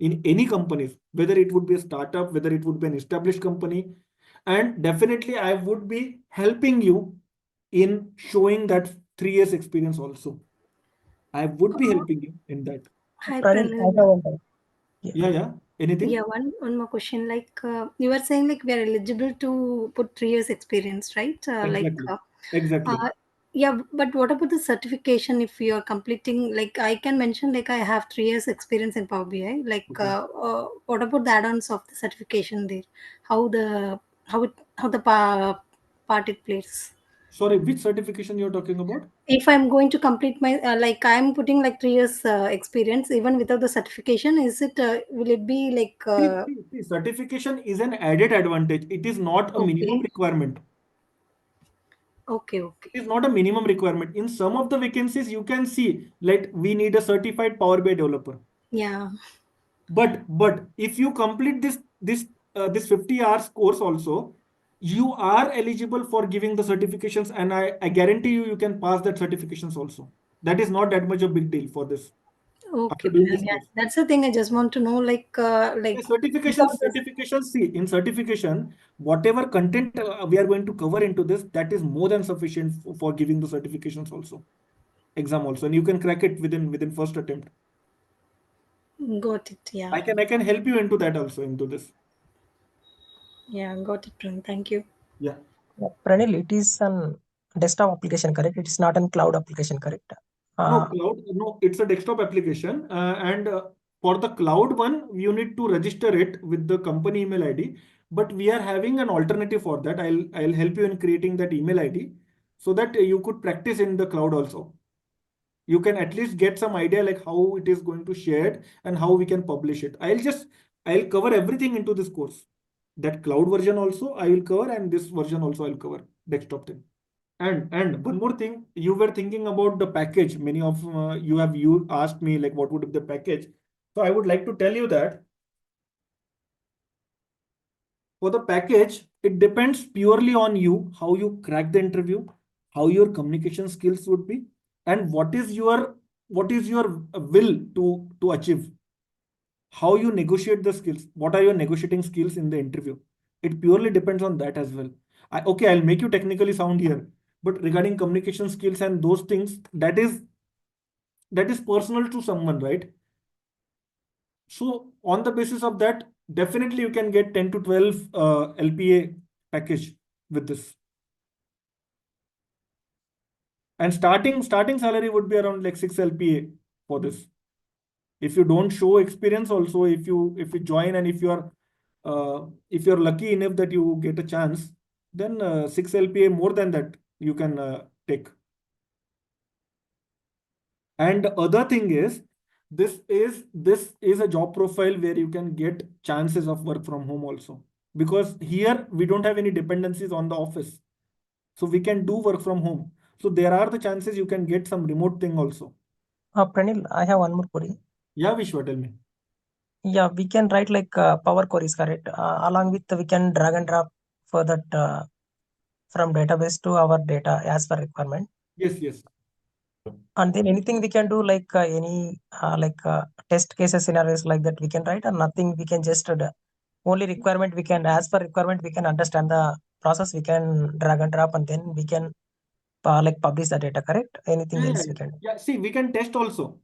S1: in any companies, whether it would be a startup, whether it would be an established company. And definitely I would be helping you in showing that 3 years experience also. I would be helping you in that.
S9: Hi,
S2: Pranil, I have
S9: Pranil.
S2: one doubt. Yeah.
S1: Yeah. Anything?
S9: Yeah, one more question. Like you were saying, like we are eligible to put 3 years experience, right?
S1: Exactly.
S9: Yeah, but what about the certification? If you are completing, like I can mention, like I have 3 years experience in Power BI. Like,
S1: Okay.
S9: what about the add-ons of the certification there? How the part it plays?
S1: Sorry, which certification you're talking about?
S9: If I'm going to complete my like I'm putting like 3 years experience even without the certification, is it will it be like
S1: See, certification is an added advantage. It is not a minimum
S9: okay,
S1: requirement.
S9: okay,
S1: It is not a minimum requirement. In some of the vacancies, you can see like we need a certified Power BI developer.
S9: yeah,
S1: But if you complete this 50 hours course also, you are eligible for giving the certifications, and I guarantee you can pass that certifications also. That is not that much a big deal for this.
S9: okay,
S1: After doing this
S9: yeah,
S1: course.
S9: that's the thing I just want to know, like
S1: Certifications,
S9: without this,
S1: see, in certification, whatever content we are going to cover into this, that is more than sufficient for giving the certifications also, exam also, and you can crack it within first attempt.
S9: got it, yeah,
S1: I can help you into that also into this.
S9: yeah, got it, Pran. Thank you.
S1: Yeah.
S2: Yeah, Pranil, it is an desktop application, correct? It is not an cloud application, correct?
S1: No, cloud, no, it's a desktop application. And for the cloud one, you need to register it with the company email ID. But we are having an alternative for that. I'll help you in creating that email ID so that you could practice in the cloud also. You can at least get some idea like how it is going to share it and how we can publish it. I'll cover everything into this course. That cloud version also I will cover, and this version also I'll cover, desktop thing. And one more thing, you were thinking about the package. Many of you asked me like what would be the package. So I would like to tell you that for the package, it depends purely on you, how you crack the interview, how your communication skills would be, and what is your will to achieve, how you negotiate the skills, what are your negotiating skills in the interview. It purely depends on that as well. Okay, I'll make you technically sound here, but regarding communication skills and those things, that is personal to someone, right? So on the basis of that, definitely you can get 10 to 12 LPA package with this. And starting salary would be around like 6 LPA for this. If you don't show experience also, if you join, and if you're lucky enough that you get a chance, then 6 LPA more than that you can take. And the other thing is, this is a job profile where you can get chances of work from home also, because here we don't have any dependencies on the office, so we can do work from home. So there are the chances you can get some remote thing also.
S2: Pranil, I have one more query.
S1: Yeah, Vishwa, tell me.
S2: Yeah, we can write like power queries, correct? Along with we can drag and drop for that from database to our data as per requirement.
S1: Yes.
S2: And then anything we can do like any test cases scenarios like that we can write, or nothing, we can just only requirement we can, as per requirement we can understand the process, we can drag and drop, and then we can publish the data, correct? Anything
S1: Yeah,
S2: else we can do?
S1: yeah. See, we can test also.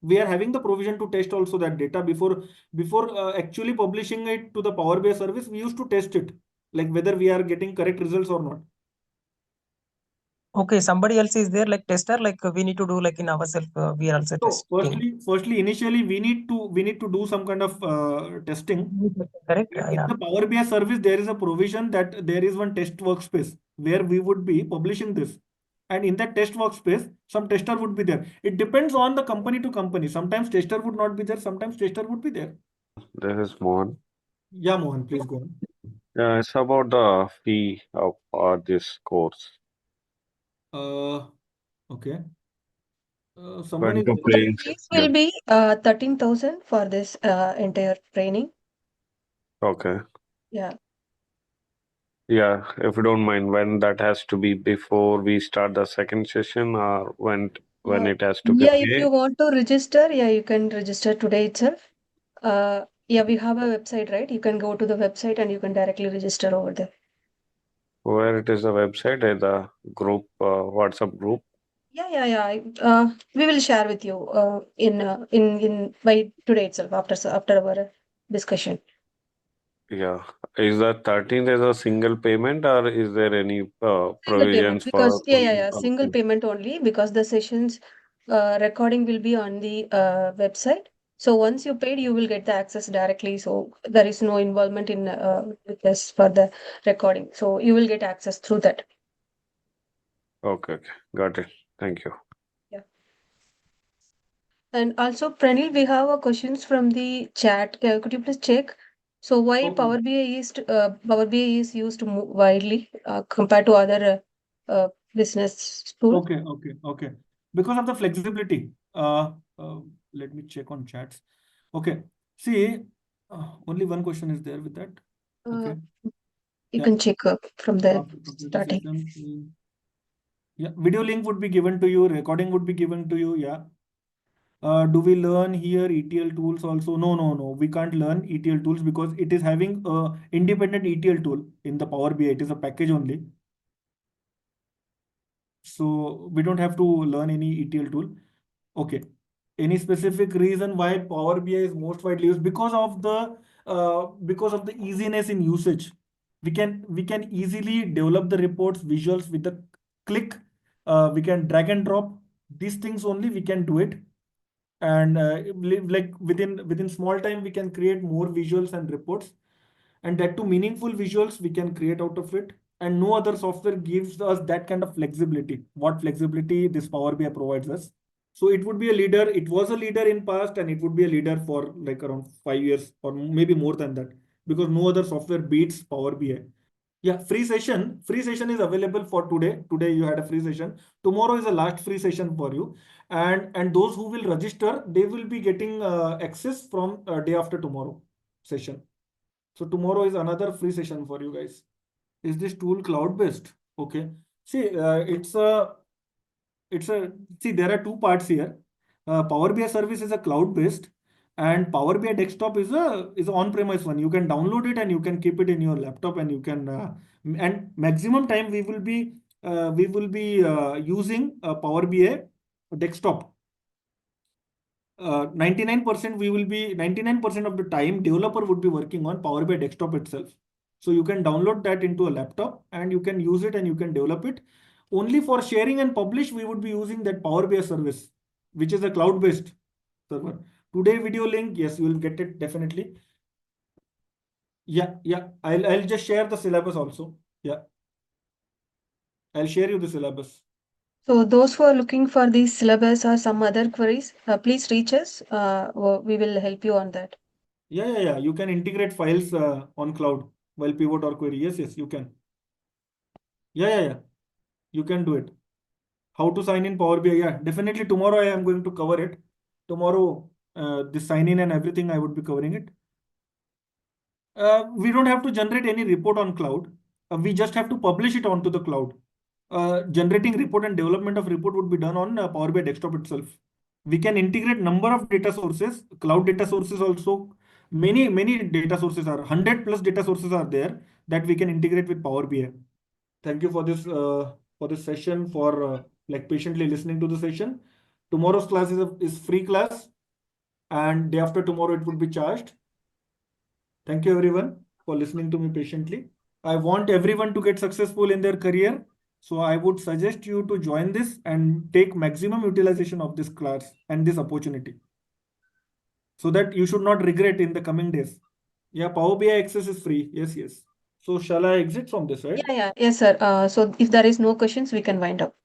S1: We are having the provision to test also that data before actually publishing it to the Power BI service. We used to test it, like whether we are getting correct results or not.
S2: Okay, somebody else is there like tester, like we need to do like in ourselves, we are also
S1: So
S2: testing.
S1: firstly, initially we need to do some kind of testing.
S2: Correct?
S1: In
S2: Yeah.
S1: the Power BI service, there is a provision that there is one test workspace where we would be publishing this. And in that test workspace, some tester would be there. It depends on the company to company. Sometimes tester would not be there, sometimes tester would be there.
S10: This is Mohan.
S1: Yeah, Mohan, please go on.
S10: It's about the fee of this course.
S1: Okay. Someone
S10: Going
S1: is
S10: to
S7: The
S10: paying
S7: fees
S10: 60.
S7: will be 13,000 for this entire training.
S10: Okay.
S7: Yeah.
S10: Yeah, if you don't mind, when that has to be before we start the second session, or when it has to be
S11: Yeah, if you
S10: paid?
S11: want to register, yeah, you can register today itself. Yeah, we have a website, right? You can go to the website and you can directly register over there.
S10: Where it is the website, the group, WhatsApp group.
S11: Yeah. We will share with you in by today itself after our discussion.
S10: Yeah. Is that 13th as a single payment, or is there any
S11: Single payment
S10: provisions
S11: because
S10: for?
S11: single
S10: Okay.
S11: payment only because the sessions recording will be on the website. So once you paid, you will get the access directly. So there is no involvement in with us for the recording. So you will get access through that.
S10: Okay. Got it. Thank you.
S11: Yeah. And also, Pranil, we have a questions from the chat. Could you please check? So why
S1: Okay.
S11: Power BI is used widely compared to other business tools?
S1: Okay. Because of the flexibility. Let me check on chats. Okay. See, only one question is there with that. Okay.
S11: You
S1: Yeah.
S11: can check from the
S1: After complete the
S11: starting.
S1: session, yeah, video link would be given to you, recording would be given to you. Yeah. Do we learn here ETL tools also? No. We can't learn ETL tools because it is having a independent ETL tool in the Power BI. It is a package only. So we don't have to learn any ETL tool. Okay. Any specific reason why Power BI is most widely used? Because of the easiness in usage. We can easily develop the reports, visuals with the click. We can drag and drop these things only. We can do it, and like within small time we can create more visuals and reports, and that too meaningful visuals we can create out of it. And no other software gives us that kind of flexibility. What flexibility this Power BI provides us. So it would be a leader. It was a leader in past, and it would be a leader for like around 5 years or maybe more than that, because no other software beats Power BI. Yeah, free session. Free session is available for today. Today you had a free session. Tomorrow is the last free session for you, and those who will register, they will be getting access from day after tomorrow session. So tomorrow is another free session for you guys. Is this tool cloud based? Okay. See, see, there are two parts here. Power BI service is a cloud based, and Power BI desktop is a on-premise one. You can download it and you can keep it in your laptop, and you can and maximum time we will be using Power BI desktop. 99% of the time developer would be working on Power BI desktop itself. So you can download that into a laptop and you can use it and you can develop it. Only for sharing and publish, we would be using that Power BI service, which is a cloud-based server. Today video link, yes, you will get it definitely. Yeah. I'll just share the syllabus also. Yeah. I'll share you the syllabus.
S11: So those who are looking for the syllabus or some other queries, please reach us. We will help you on that.
S1: Yeah. You can integrate files on cloud while pivot or query. Yes, you can. Yeah. You can do it. How to sign in Power BI? Yeah, definitely tomorrow I am going to cover it. Tomorrow, the sign in and everything I would be covering it. We don't have to generate any report on cloud. We just have to publish it onto the cloud. Generating report and development of report would be done on Power BI desktop itself. We can integrate number of data sources, cloud data sources also. Many data sources are 100 plus data sources are there that we can integrate with Power BI. Thank you for this session, for like patiently listening to the session. Tomorrow's class is free class, and day after tomorrow it would be charged. Thank you everyone for listening to me patiently. I want everyone to get successful in their career. So I would suggest you to join this and take maximum utilization of this class and this opportunity, so that you should not regret in the coming days. Yeah, Power BI access is free. Yes. So shall I exit from this, right?
S11: Yeah. Yes, sir. So if there is no questions, we can wind up.